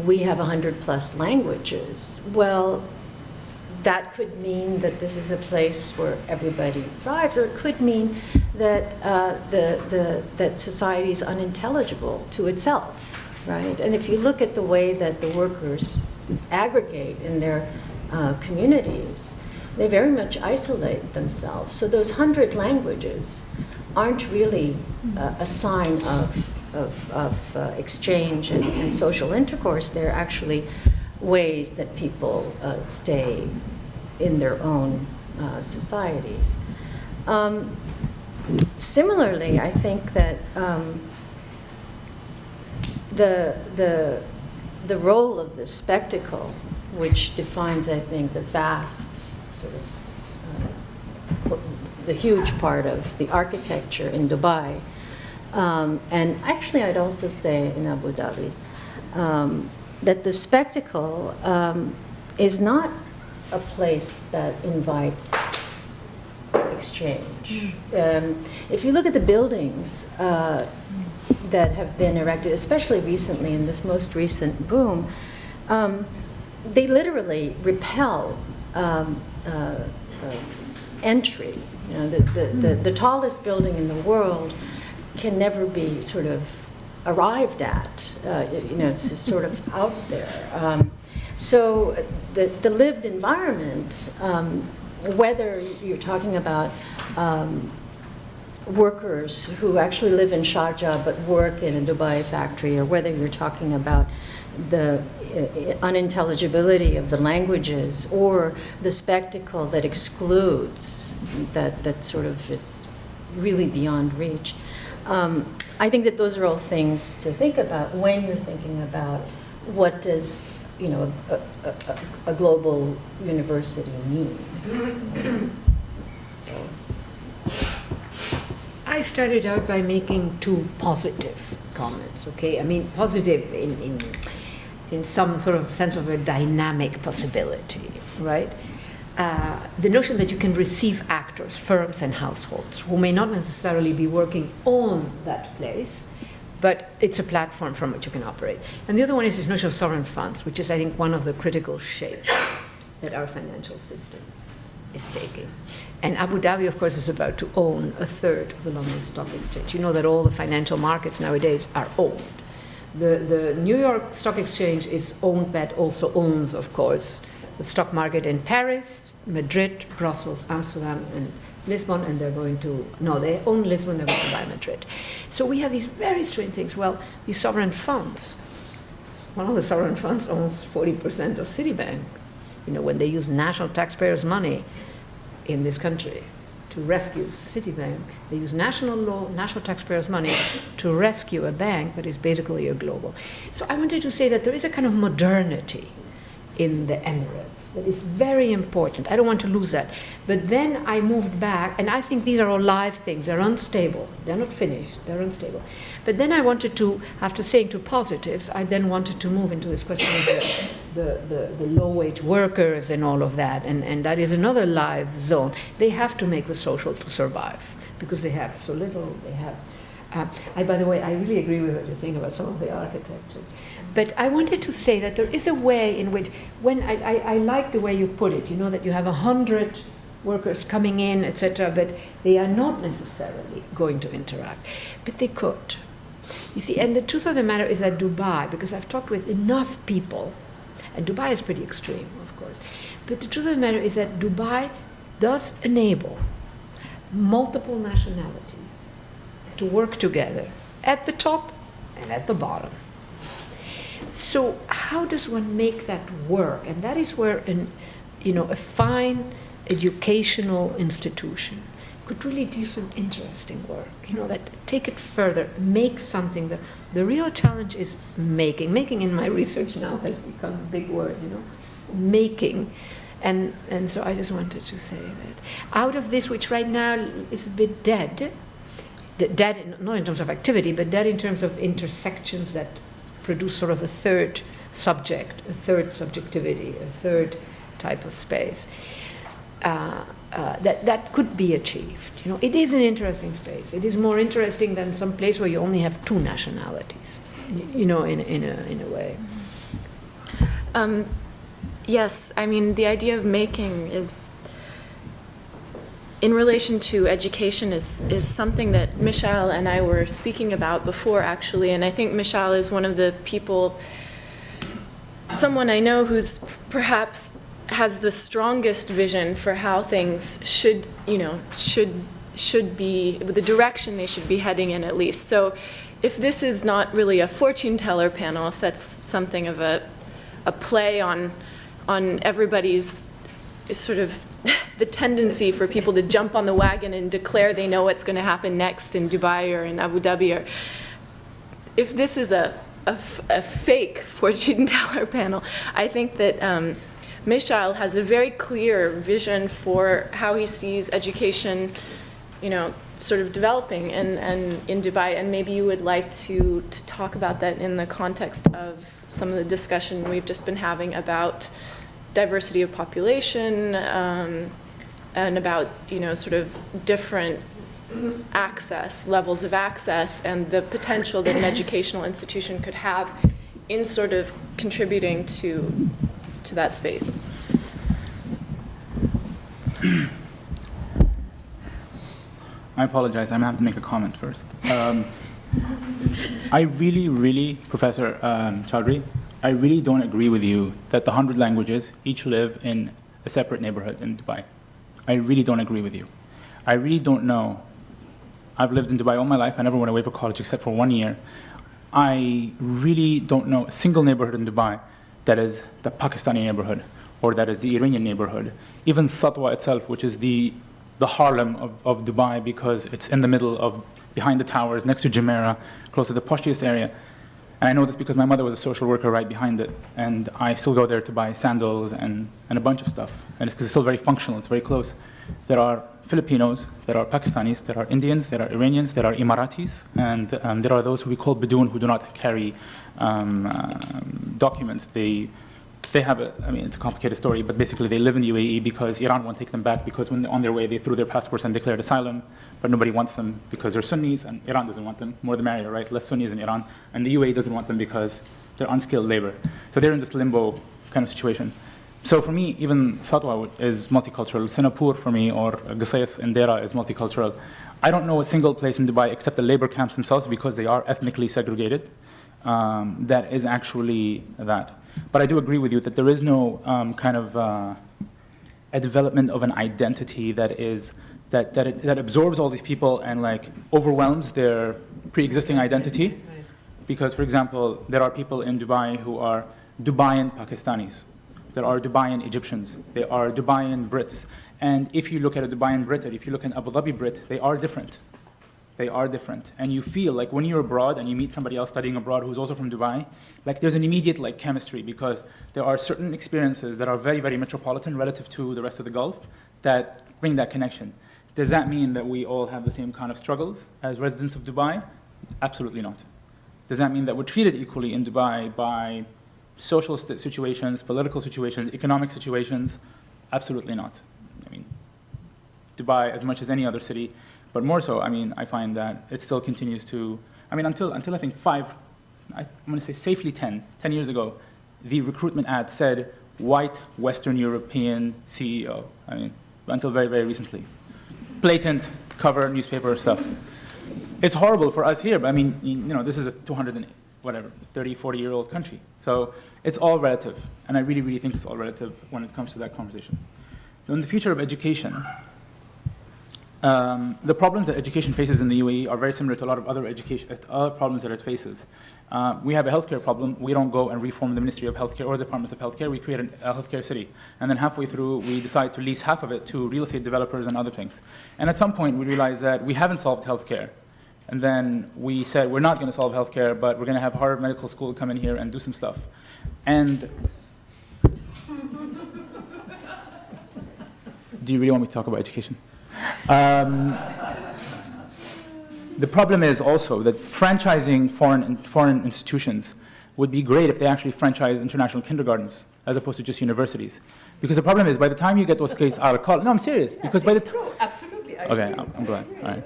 we have 100+ languages. Well, that could mean that this is a place where everybody thrives, or it could mean that that society is unintelligible to itself, right? And if you look at the way that the workers aggregate in their communities, they very much isolate themselves. So those 100 languages aren't really a sign of exchange and social intercourse. They're actually ways that people stay in their own societies. Similarly, I think that the role of the spectacle, which defines, I think, the vast sort of the huge part of the architecture in Dubai. And actually, I'd also say in Abu Dhabi, that the spectacle is not a place that invites exchange. If you look at the buildings that have been erected, especially recently in this most recent boom, they literally repel entry. You know, the tallest building in the world can never be sort of arrived at. You know, it's just sort of out there. So the lived environment, whether you're talking about workers who actually live in Sharjah but work in a Dubai factory, or whether you're talking about the unintelligibility of the languages, or the spectacle that excludes, that sort of is really beyond reach. I think that those are all things to think about when you're thinking about what does, you know, a global university mean. I started out by making two positive comments, okay? I mean, positive in some sort of sense of a dynamic possibility, right? The notion that you can receive actors, firms and households, who may not necessarily be working on that place, but it's a platform from which you can operate. And the other one is this notion of sovereign funds, which is, I think, one of the critical shapes that our financial system is taking. And Abu Dhabi, of course, is about to own a third of the London Stock Exchange. You know that all the financial markets nowadays are owned. The New York Stock Exchange is owned, but also owns, of course, the stock market in Paris, Madrid, Brussels, Amsterdam, and Lisbon, and they're going to, no, they own Lisbon, they're going to buy Madrid. So we have these very strange things. Well, these sovereign funds, one of the sovereign funds owns 40% of Citibank. You know, when they use national taxpayers' money in this country to rescue Citibank, they use national law, national taxpayers' money to rescue a bank that is basically a global. So I wanted to say that there is a kind of modernity in the Emirates that is very important. I don't want to lose that. But then I moved back, and I think these are all live things. They're unstable. They're not finished. They're unstable. But then I wanted to, after saying two positives, I then wanted to move into this question of the low-wage workers and all of that. And that is another live zone. They have to make the social to survive because they have so little. They have. By the way, I really agree with what you're saying about some of the architecture. But I wanted to say that there is a way in which, when I like the way you put it, you know, that you have 100 workers coming in, etc., but they are not necessarily going to interact. But they could. You see, and the truth of the matter is that Dubai, because I've talked with enough people, and Dubai is pretty extreme, of course, but the truth of the matter is that Dubai does enable multiple nationalities to work together at the top and at the bottom. So how does one make that work? And that is where a fine educational institution could really do some interesting work, that take it further, make something. The real challenge is making. Making in my research now has become a big word, making. And so I just wanted to say that out of this, which right now is a bit dead not in terms of activity, but dead in terms of intersections that produce sort of a third subject, a third subjectivity, a third type of space, that could be achieved. It is an interesting space. It is more interesting than some place where you only have two nationalities, in a way. Yes, I mean, the idea of making is, in relation to education, is something that Mishaal and I were speaking about before, actually, and I think Mishaal is one of the people, someone I know who's perhaps has the strongest vision for how things should be, the direction they should be heading in, at least. So if this is not really a fortune teller panel, if that's something of a play on everybody's sort of the tendency for people to jump on the wagon and declare they know what's going to happen next in Dubai or in Abu Dhabi, or if this is a fake fortune teller panel, I think that Mishaal has a very clear vision for how he sees education, sort of developing and in Dubai, and maybe you would like to talk about that in the context of some of the discussion we've just been having about diversity of population, and about, sort of different access, levels of access, and the potential that an educational institution could have in sort of contributing to that space. I apologize, I'm going to have to make a comment first. I really, Professor Chaudhry, I really don't agree with you that the 100 languages each live in a separate neighborhood in Dubai. I really don't agree with you. I really don't know. I've lived in Dubai all my life. I never went away for college except for 1 year. I really don't know a single neighborhood in Dubai that is the Pakistani neighborhood or that is the Iranian neighborhood. Even Satwa itself, which is the Harlem of Dubai because it's in the middle of, behind the towers, next to Jumeirah, close to the poshiest area. And I know this because my mother was a social worker right behind it, and I still go there to buy sandals and a bunch of stuff. And it's because it's still very functional, it's very close. There are Filipinos, there are Pakistanis, there are Indians, there are Iranians, there are Emiratis, and there are those who we call Bidoon who do not carry documents. They have it's a complicated story, but basically they live in the UAE because Iran won't take them back because when they're on their way they threw their passports and declared asylum, but nobody wants them because they're Sunnis and Iran doesn't want them. More the merrier, right? Less Sunnis in Iran. And the UAE doesn't want them because they're unskilled labor. So they're in this limbo kind of situation. So for me, even Satwa is multicultural. Singapore for me, or Qusais and Dera is multicultural. I don't know a single place in Dubai except the labor camps themselves because they are ethnically segregated that is actually that. But I do agree with you that there is no a development of an identity that absorbs all these people and like overwhelms their pre-existing identity. Because, for example, there are people in Dubai who are Dubaian Pakistanis. There are Dubaian Egyptians. There are Dubaian Brits. And if you look at a Dubaian Brit or if you look at an Abu Dhabi Brit, they are different. They are different. And you feel like when you're abroad and you meet somebody else studying abroad who's also from Dubai, like there's an immediate like chemistry because there are certain experiences that are very, very metropolitan relative to the rest of the Gulf that bring that connection. Does that mean that we all have the same kind of struggles as residents of Dubai? Absolutely not. Does that mean that we're treated equally in Dubai by social situations, political situations, economic situations? Absolutely not. I mean, Dubai, as much as any other city, but more so, I find that it still continues to, until I think I'm going to say safely 10 years ago, the recruitment ad said, white Western European CEO, until very, very recently. Blatant cover newspaper stuff. It's horrible for us here, but this is a 30, 40-year-old country. So it's all relative, and I really, really think it's all relative when it comes to that conversation. In the future of education, the problems that education faces in the UAE are very similar to a lot of other problems that it faces. We have a healthcare problem. We don't go and reform the Ministry of Healthcare or the departments of healthcare. We create a healthcare city. And then halfway through, we decide to lease half of it to real estate developers and other things. And at some point, we realize that we haven't solved healthcare. And then we said, we're not going to solve healthcare, but we're going to have Harvard Medical School come in here and do some stuff. And do you really want me to talk about education? The problem is also that franchising foreign institutions would be great if they actually franchise international kindergartens as opposed to just universities. Because the problem is, by the time you get those kids out of college, no, I'm serious. Because by the time, absolutely. Okay, I'm glad. All right.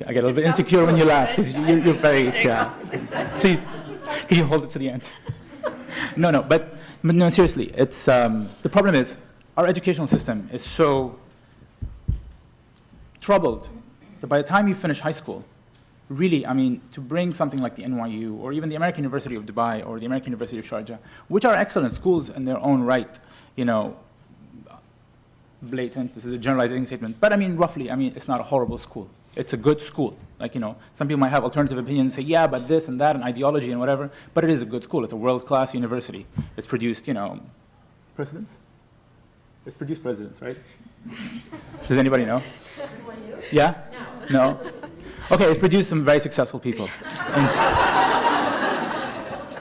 I get a little bit insecure when you laugh because you're very, yeah. Please, can you hold it to the end? No, but no, seriously, it's the problem is our educational system is so troubled that by the time you finish high school, really, to bring something like the NYU or even the American University of Dubai or the American University of Sharjah, which are excellent schools in their own right, blatant, this is a generalizing statement, but roughly, it's not a horrible school. It's a good school. Some people might have alternative opinions and say, yeah, but this and that and ideology and whatever, but it is a good school. It's a world-class university. It's produced, presidents? It's produced presidents, right? Does anybody know? Yeah? No? Okay, it's produced some very successful people.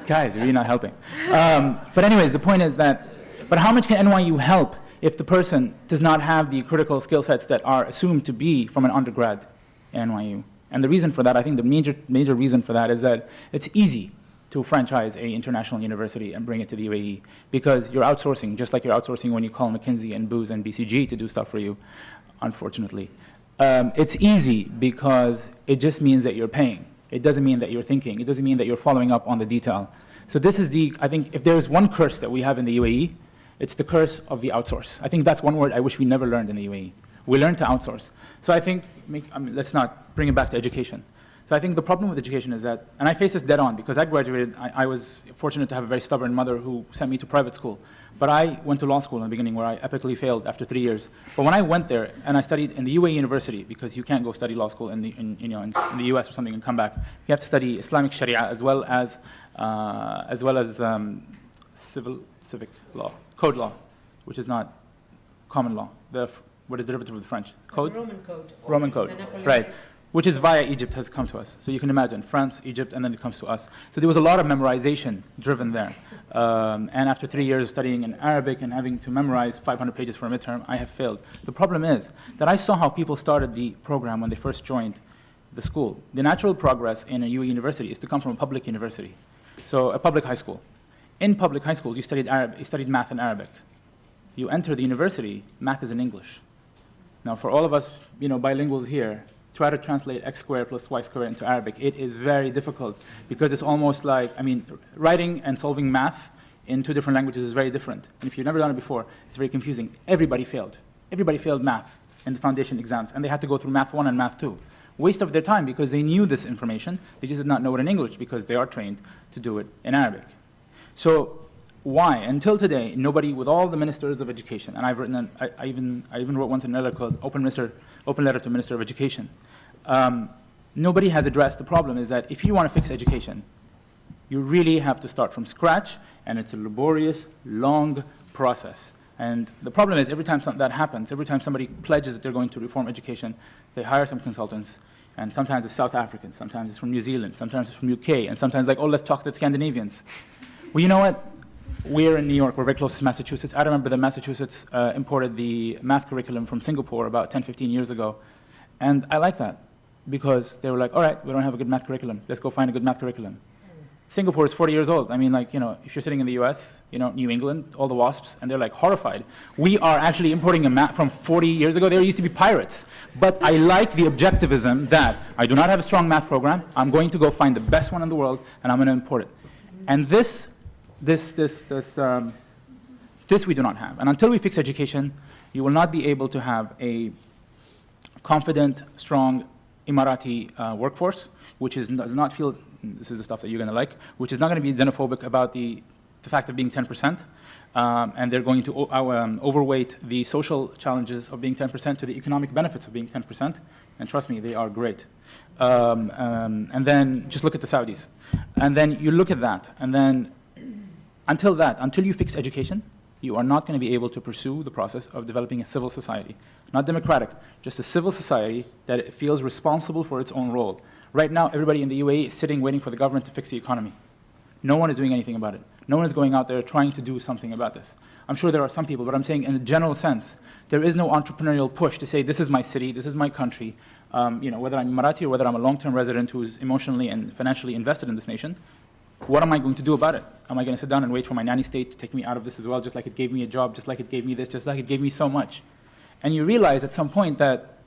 Guys, you're really not helping. But anyways, the point is that But how much can NYU help if the person does not have the critical skill sets that are assumed to be from an undergrad in NYU? And the reason for that, I think the major reason for that is that it's easy to franchise a international university and bring it to the UAE because you're outsourcing, just like you're outsourcing when you call McKinsey and Booz and BCG to do stuff for you, unfortunately. It's easy because it just means that you're paying. It doesn't mean that you're thinking. It doesn't mean that you're following up on the detail. So this is I think if there's one curse that we have in the UAE, it's the curse of the outsource. I think that's one word I wish we never learned in the UAE. We learned to outsource. So I think, let's not bring it back to education. So I think the problem with education is that, and I face this dead on because I graduated, I was fortunate to have a very stubborn mother who sent me to private school. But I went to law school in the beginning where I epically failed after 3 years. But when I went there and I studied in the UAE university, because you can't go study law school in the US or something and come back, you have to study Islamic Sharia as well as civic law, code law, which is not common law. What is derivative of the French? Code? Roman code. Roman code, right. Which is via Egypt has come to us. So you can imagine, France, Egypt, and then it comes to us. So there was a lot of memorization driven there. And after 3 years of studying in Arabic and having to memorize 500 pages for a midterm, I have failed. The problem is that I saw how people started the program when they first joined the school. The natural progress in a UAE university is to come from a public university. So a public high school. In public high schools, you studied math and Arabic. You enter the university, math is in English. Now, for all of us, bilinguals here, try to translate x squared plus y squared into Arabic. It is very difficult because it's almost like, writing and solving math in 2 different languages is very different. And if you've never done it before, it's very confusing. Everybody failed. Everybody failed math in the foundation exams, and they had to go through math 1 and math 2. Waste of their time because they knew this information. They just did not know it in English because they are trained to do it in Arabic. So why? Until today, nobody, with all the ministers of education, and I've written, I even wrote once a letter called Open Letter to Minister of Education. Nobody has addressed the problem is that if you want to fix education, you really have to start from scratch, and it's a laborious, long process. And the problem is every time that happens, every time somebody pledges that they're going to reform education, they hire some consultants, and sometimes it's South Africans, sometimes it's from New Zealand, sometimes it's from UK, and sometimes let's talk to the Scandinavians. Well, you know what? We're in New York, we're very close to Massachusetts. I remember that Massachusetts imported the math curriculum from Singapore about 10, 15 years ago. And I like that because they were like, all right, we don't have a good math curriculum. Let's go find a good math curriculum. Singapore is 40 years old. If you're sitting in the US, New England, all the WASPs, and they're like horrified. We are actually importing a math from 40 years ago. There used to be pirates. But I like the objectivism that I do not have a strong math program. I'm going to go find the best one in the world, and I'm going to import it. And this we do not have. And until we fix education, you will not be able to have a confident, strong Emirati workforce, which does not feel, this is the stuff that you're going to like, which is not going to be xenophobic about the fact of being 10%. And they're going to overweight the social challenges of being 10% to the economic benefits of being 10%. And trust me, they are great. And then just look at the Saudis. And then you look at that, and then until you fix education, you are not going to be able to pursue the process of developing a civil society. Not democratic, just a civil society that feels responsible for its own role. Right now, everybody in the UAE is sitting waiting for the government to fix the economy. No one is doing anything about it. No one is going out there trying to do something about this. I'm sure there are some people, but I'm saying in a general sense, there is no entrepreneurial push to say, this is my city, this is my country, whether I'm Emirati or whether I'm a long-term resident who's emotionally and financially invested in this nation, what am I going to do about it? Am I going to sit down and wait for my nanny state to take me out of this as well, just like it gave me a job, just like it gave me this, just like it gave me so much? And you realize at some point that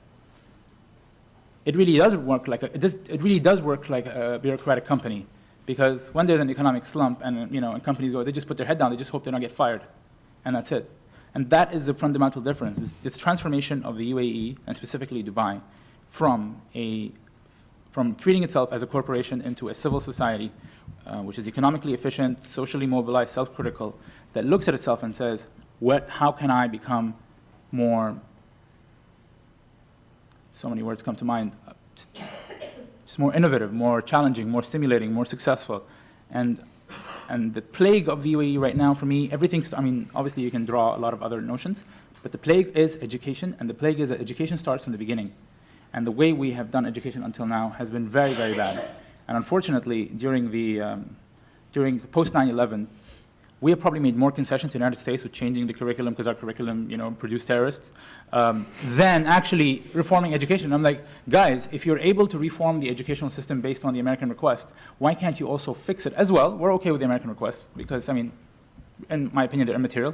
it really does work like a bureaucratic company, because when there's an economic slump and and companies go, they just put their head down, they just hope they don't get fired, and that's it. And that is the fundamental difference. It's this transformation of the UAE and specifically Dubai from treating itself as a corporation into a civil society, which is economically efficient, socially mobilized, self-critical, that looks at itself and says, how can I become more, so many words come to mind, just more innovative, more challenging, more stimulating, more successful. And the plague of the UAE right now, for me, obviously you can draw a lot of other notions, but the plague is education, and the plague is that education starts from the beginning. And the way we have done education until now has been very, very bad. And unfortunately, during post 9/11, we have probably made more concessions in the United States with changing the curriculum because our curriculum, produced terrorists, than actually reforming education. I'm like, guys, if you're able to reform the educational system based on the American request, why can't you also fix it as well? We're okay with the American request because, in my opinion, they're immaterial.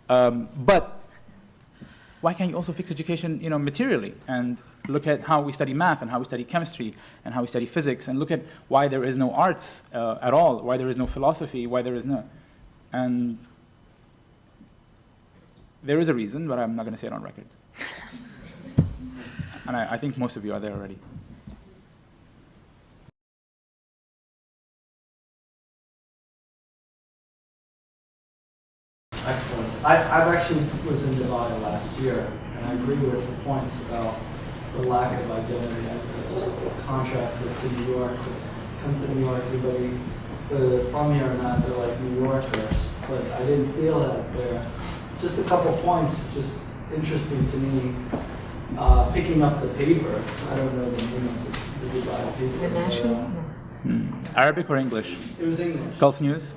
But why can't you also fix education, materially, and look at how we study math and how we study chemistry and how we study physics, and look at why there is no arts at all, why there is no philosophy, why there is no, and there is a reason, but I'm not going to say it on record. And I think most of you are there already. Excellent. I've actually was in Dubai last year, and I agree with the points about the lack of identity. I just contrast it to New York. Come to New York, everybody, whether they're from here or not, they're like New Yorkers. But I didn't feel that there. Just a couple points, just interesting to me. Picking up the paper. I don't know the name of the Dubai paper. The National? Arabic or English? It was English. Gulf News?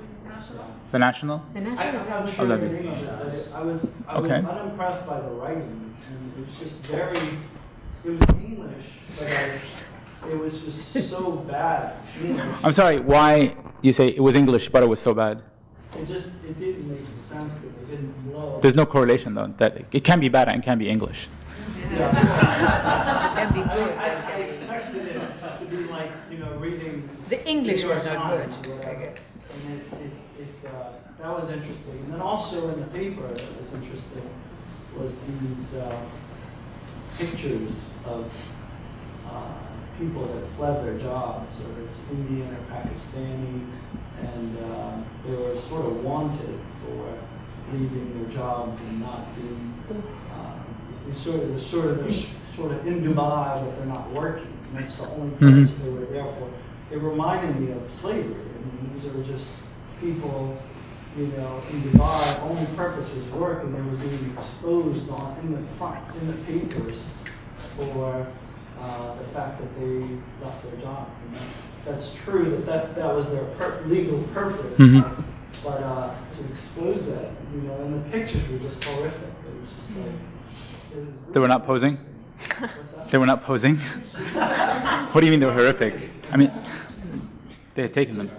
The National? The I'm National not is sure Oh, the that'd be- name of it. I was Okay. unimpressed by the writing, and it was just very. It was English, but it was just so bad English. I'm sorry, why do you say it was English, but it was so bad? It didn't make sense to me. It didn't flow. There's no correlation, though, that it can be bad and can be English. Yeah. can be good. I expected it to be like reading. The English New York was not Times good. or whatever. Okay. And that was interesting. And then also in the paper that was interesting was these pictures of people that fled their jobs, whether it's Indian or Pakistani, and they were sort of wanted for leaving their jobs and not being. They're sort of in Dubai, but they're not working. And that's the only purpose they were there for. It reminded me of slavery. These are just people, in Dubai. Only purpose was work, and they were being exposed in the papers for the fact that they left their jobs. And that's true. That was their legal purpose. But to expose that, and the pictures were just horrific. It was just like. They were not posing? What's that? They were not posing? What do you mean they were horrific? They had taken them.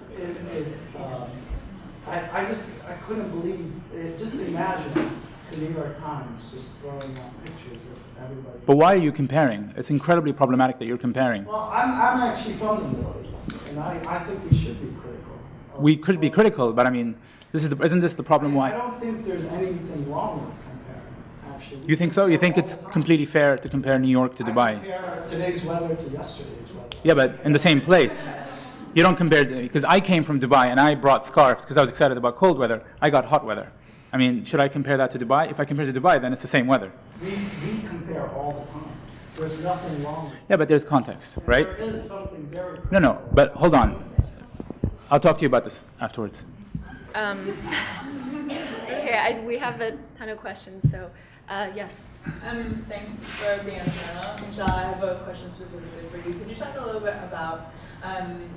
I couldn't believe it. Just imagine the New York Times just throwing out pictures of everybody. But why are you comparing? It's incredibly problematic that you're comparing. Well, I'm actually from the Middle East, and I think we should be critical. We could be critical, but isn't this the problem I why? don't think there's anything wrong with comparing, actually. You think so? You think it's completely fair to compare New York to I Dubai? compare today's weather to yesterday's weather. Yeah, but in the same place. You don't compare, because I came from Dubai and I brought scarves because I was excited about cold weather. I got hot weather. Should I compare that to Dubai? If I compare to Dubai, then it's the same weather. We compare all the time. There's nothing wrong with it. Yeah, but there's context, right? There is something very No, but hold on. I'll talk to you about this afterwards. Okay, we have a ton of questions, so yes. Thanks for being on the panel. Mishaal, I have a question specifically for you. Could you talk a little bit about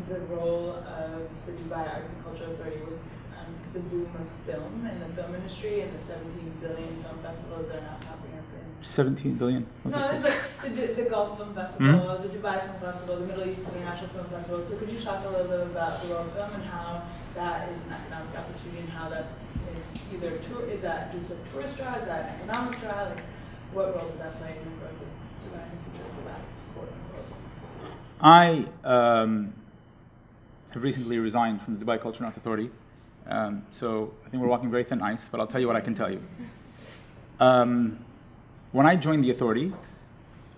the role of the Dubai Arts and Culture Authority with the boom of film and the film industry and the 17 billion film festivals that are now popping up in 17 billion. No, there's like the Gulf Film Festival, the Dubai Film Festival, the Middle East International Film Festival. So could you talk a little bit about the role of film and how that is an economic opportunity and how that is either is that just a tourist draw, is that an economic draw? Like, what role does that play in the growth of Dubai and the future of Dubai, quote unquote? I have recently resigned from the Dubai Culture and Art Authority. So I think we're walking very thin ice, but I'll tell you what I can tell you. When I joined the authority,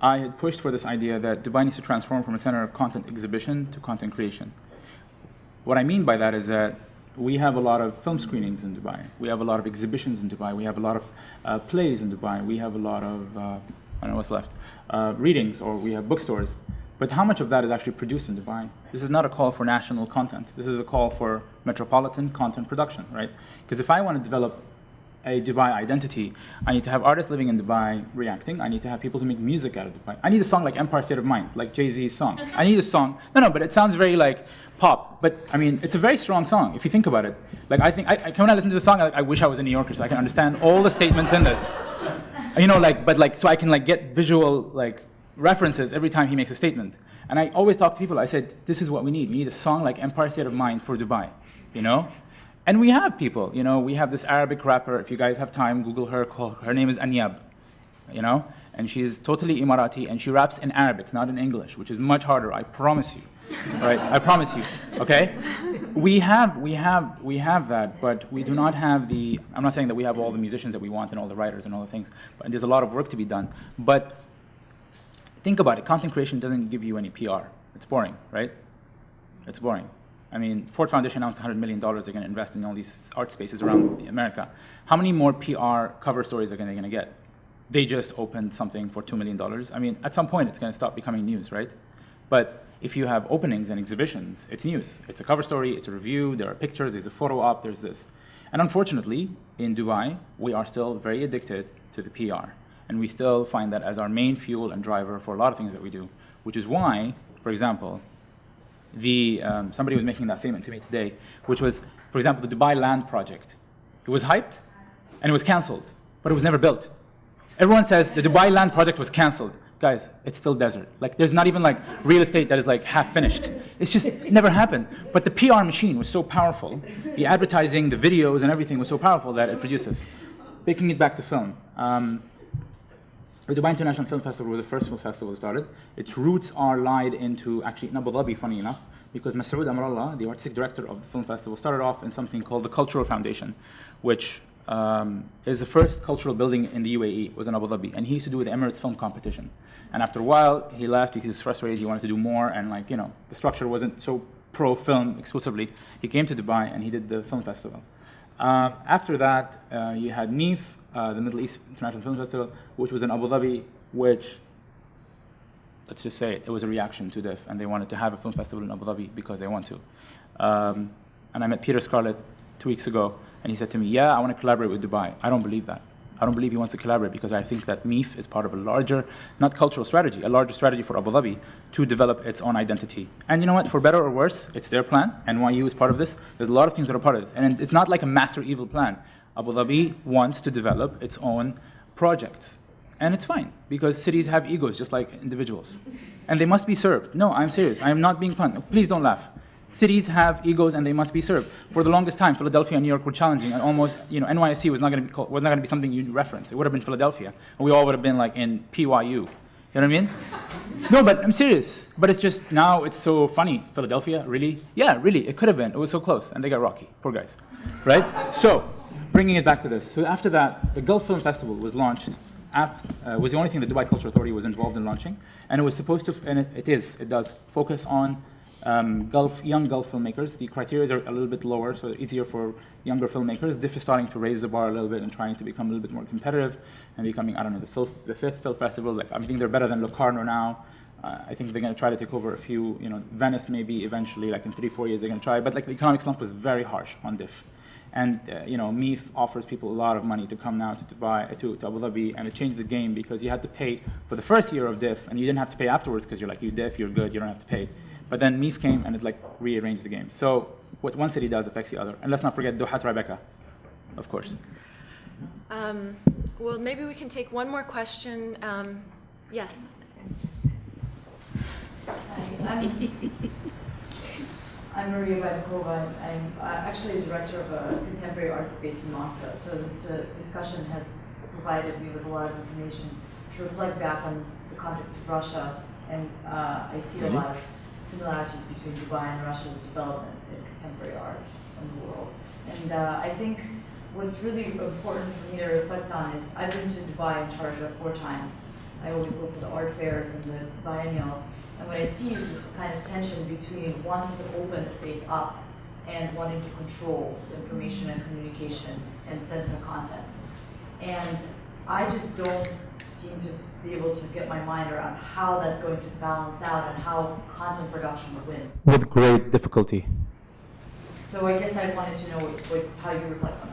I had pushed for this idea that Dubai needs to transform from a center of content exhibition to content creation. What I mean by that is that we have a lot of film screenings in Dubai. We have a lot of exhibitions in Dubai. We have a lot of plays in Dubai. We have a lot of, I don't know what's left, readings, or we have bookstores. But how much of that is actually produced in Dubai? This is not a call for national content. This is a call for metropolitan content production, right? Because if I want to develop a Dubai identity. I need to have artists living in Dubai reacting. I need to have people who make music out of Dubai. I need a song like Empire State of Mind, like Jay-Z's song. I need a song. No, but it sounds very like pop. But I mean, it's a very strong song if you think about it. Like I think, when I listen to the song, I wish I was a New Yorker so I can understand all the statements in this. You know, so I can get visual references every time he makes a statement. And I always talk to people. I said, this is what we need. We need a song like Empire State of Mind for Dubai. You know. And we have people, we have this Arabic rapper, if you guys have time, Google her, her name is Anyab, and she's totally Emirati, and she raps in Arabic, not in English, which is much harder, I promise you, right? I promise you, okay? We have that, but we do not have I'm not saying that we have all the musicians that we want and all the writers and all the things, but there's a lot of work to be done. But think about it, content creation doesn't give you any PR. It's boring, right? It's boring. I mean, Ford Foundation announced $100 million they're going to invest in all these art spaces around America. How many more PR cover stories are they going to get? They just opened something for $2 million. I mean, at some point, it's going to stop becoming news, right? But if you have openings and exhibitions, it's news. It's a cover story, it's a review, there are pictures, there's a photo op, there's this. And unfortunately, in Dubai, we are still very addicted to the PR. And we still find that as our main fuel and driver for a lot of things that we do, which is why, for example, somebody was making that statement to me today, which was, for example, the Dubai land project. It was hyped and it was canceled, but it was never built. Everyone says the Dubai land project was canceled. Guys, it's still desert. There's not even real estate that is half finished. It never happened. But the PR machine was so powerful, the advertising, the videos, and everything was so powerful that it produces. Taking it back to film. The Dubai International Film Festival was the first film festival that started. Its roots are lied into, actually, in Abu Dhabi, funny enough, because Masoud Amrallah, the artistic director of the film festival, started off in something called the Cultural Foundation, which is the first cultural building in the UAE, was in Abu Dhabi. And he used to do the Emirates Film Competition. And after a while, he left, he was frustrated, he wanted to do more, and the structure wasn't so pro-film exclusively. He came to Dubai and he did the film festival. After that, you had MIF, the Middle East International Film Festival, which was in Abu Dhabi, which, let's just say it was a reaction to DIF, and they wanted to have a film festival in Abu Dhabi because they want to. And I met Peter Scarlett 2 weeks ago, and he said to me, yeah, I want to collaborate with Dubai. I don't believe that. I don't believe he wants to collaborate because I think that MIF is part of a larger, not cultural strategy, a larger strategy for Abu Dhabi to develop its own identity. And you know what, for better or worse, it's their plan. NYU is part of this. There's a lot of things that are part of this. And it's not like a master evil plan. Abu Dhabi wants to develop its own project. And it's fine, because cities have egos just like individuals. And they must be served. No, I'm serious. I am not being punny. Please don't laugh. Cities have egos and they must be served. For the longest time, Philadelphia and New York were challenging, and almost, NYSC was not going to be something you reference. It would have been Philadelphia. And we all would have been in PYU. You know what I mean? No, but I'm serious. But it's just, now it's so funny. Philadelphia, really? Yeah, really, it could have been. It was so close, and they got rocky. Poor guys. Right? So, bringing it back to this. So after that, the Gulf Film Festival was launched. Was the only thing the Dubai Cultural Authority was involved in launching. And it was supposed to, and it does, focus on young Gulf filmmakers. The criteria are a little bit lower, so easier for younger filmmakers. DIF is starting to raise the bar a little bit and trying to become a little bit more competitive and becoming, the fifth film festival. I think they're better than Locarno now. I think they're going to try to take over a few, Venice maybe eventually, in 3-4 years they're going to try. But the economic slump was very harsh on DIF. And MIF offers people a lot of money to come now to Dubai, to Abu Dhabi, and it changed the game because you had to pay for the first year of DIF, and you didn't have to pay afterwards because you're you DIF, you're good, you don't have to pay. But then MIF came and it rearranged the game. So what one city does affects the other. And let's not forget Doha Tribeca, of course. Well, maybe we can take one more question. Yes. I'm Maria Vajdakova. I'm actually a director of a contemporary art space in Moscow. So this discussion has provided me with a lot of information to reflect back on the context of Russia. And I see a lot of similarities between Dubai and Russia's development in contemporary art in the world. And I think what's really important for me to reflect on is I've been to Dubai and Sharjah 4 times. I always go for the art fairs and the biennials. And what I see is this kind of tension between wanting to open a space up and wanting to control information and communication and censor content. And I just don't seem to be able to get my mind around how that's going to balance out and how content production will win. With great difficulty. So I guess I wanted to know how you reflect on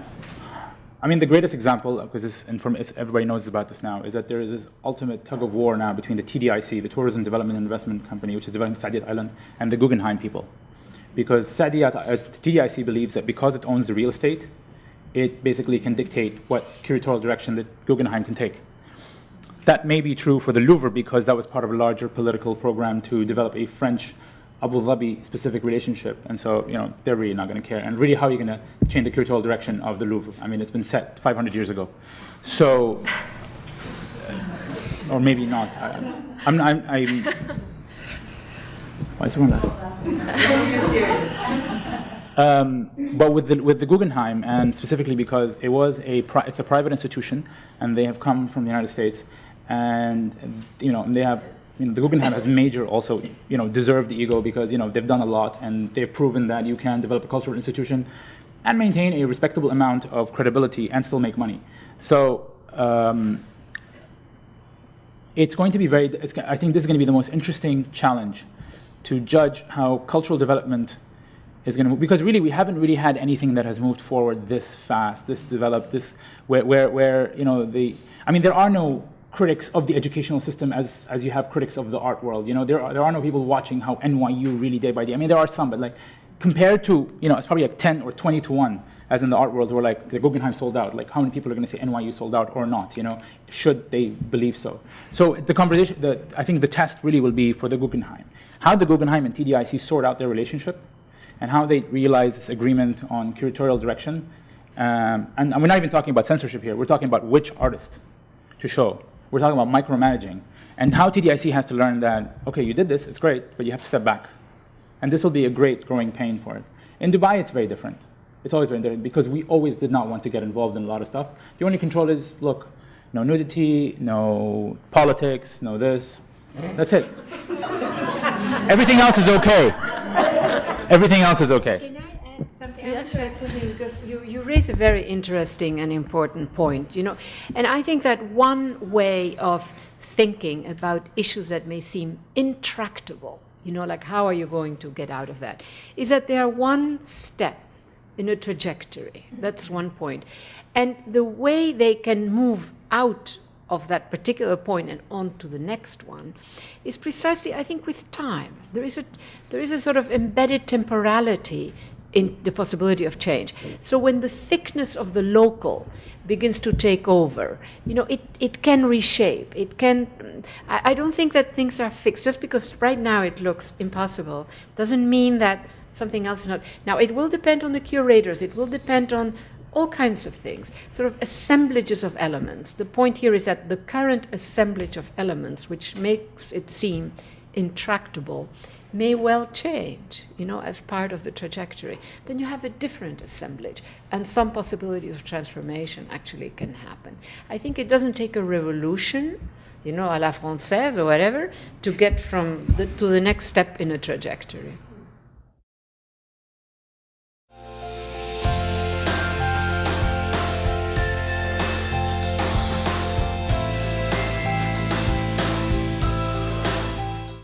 that. I mean, the greatest example, because everybody knows about this now, is that there is this ultimate tug of war now between the TDIC, the Tourism Development and Investment Company, which is developing Saadiyat Island, and the Guggenheim people. Because TDIC believes that because it owns the real estate, it basically can dictate what curatorial direction that Guggenheim can take. That may be true for the Louvre because that was part of a larger political program to develop a French Abu Dhabi specific relationship, and so they're really not going to care. And really, how are you going to change the curatorial direction of the Louvre? I mean, it's been set 500 years ago, so or maybe not. I'm why is everyone laughing? But with the Guggenheim, and specifically because it's a private institution, and they have come from the United States, and they have. The Guggenheim has major also, deserved the ego because, they've done a lot and they've proven that you can develop a cultural institution and maintain a respectable amount of credibility and still make money. So it's going to be I think this is going to be the most interesting challenge to judge how cultural development is going to move, because really we haven't really had anything that has moved forward this fast, this developed, this where there are no critics of the educational system as you have critics of the art world. There are no people watching how NYU really day by day. I mean, there are some, but compared to, it's probably 10 or 20 to 1, as in the art world, where the Guggenheim sold out. How many people are going to say NYU sold out or not? Should they believe so? So the conversation, I think the test really will be for the Guggenheim. How the Guggenheim and TDIC sort out their relationship, and how they realize this agreement on curatorial direction. And we're not even talking about censorship here. We're talking about which artist to show. We're talking about micromanaging, and how TDIC has to learn that, okay, you did this, it's great, but you have to step back. And this will be a great growing pain for it. In Dubai, it's very different. It's always very different because we always did not want to get involved in a lot of stuff. The only control is, look, no nudity, no politics, no this. That's it. Everything else is okay. Everything else is okay. Can I add something? I want to add something because you raise a very interesting and important point, and I think that one way of thinking about issues that may seem intractable, how are you going to get out of that, is that they are one step in a trajectory. That's one point. And the way they can move out of that particular point and on to the next one is precisely, I think, with time. There is a sort of embedded temporality in the possibility of change. So when the thickness of the local begins to take over, it can reshape. It can. I don't think that things are fixed. Just because right now it looks impossible doesn't mean that something else is not. Now, it will depend on the curators. It will depend on all kinds of things, sort of assemblages of elements. The point here is that the current assemblage of elements, which makes it seem intractable, may well change, as part of the trajectory. Then you have a different assemblage, and some possibilities of transformation actually can happen. I think it doesn't take a revolution, à la française or whatever, to get to the next step in a trajectory.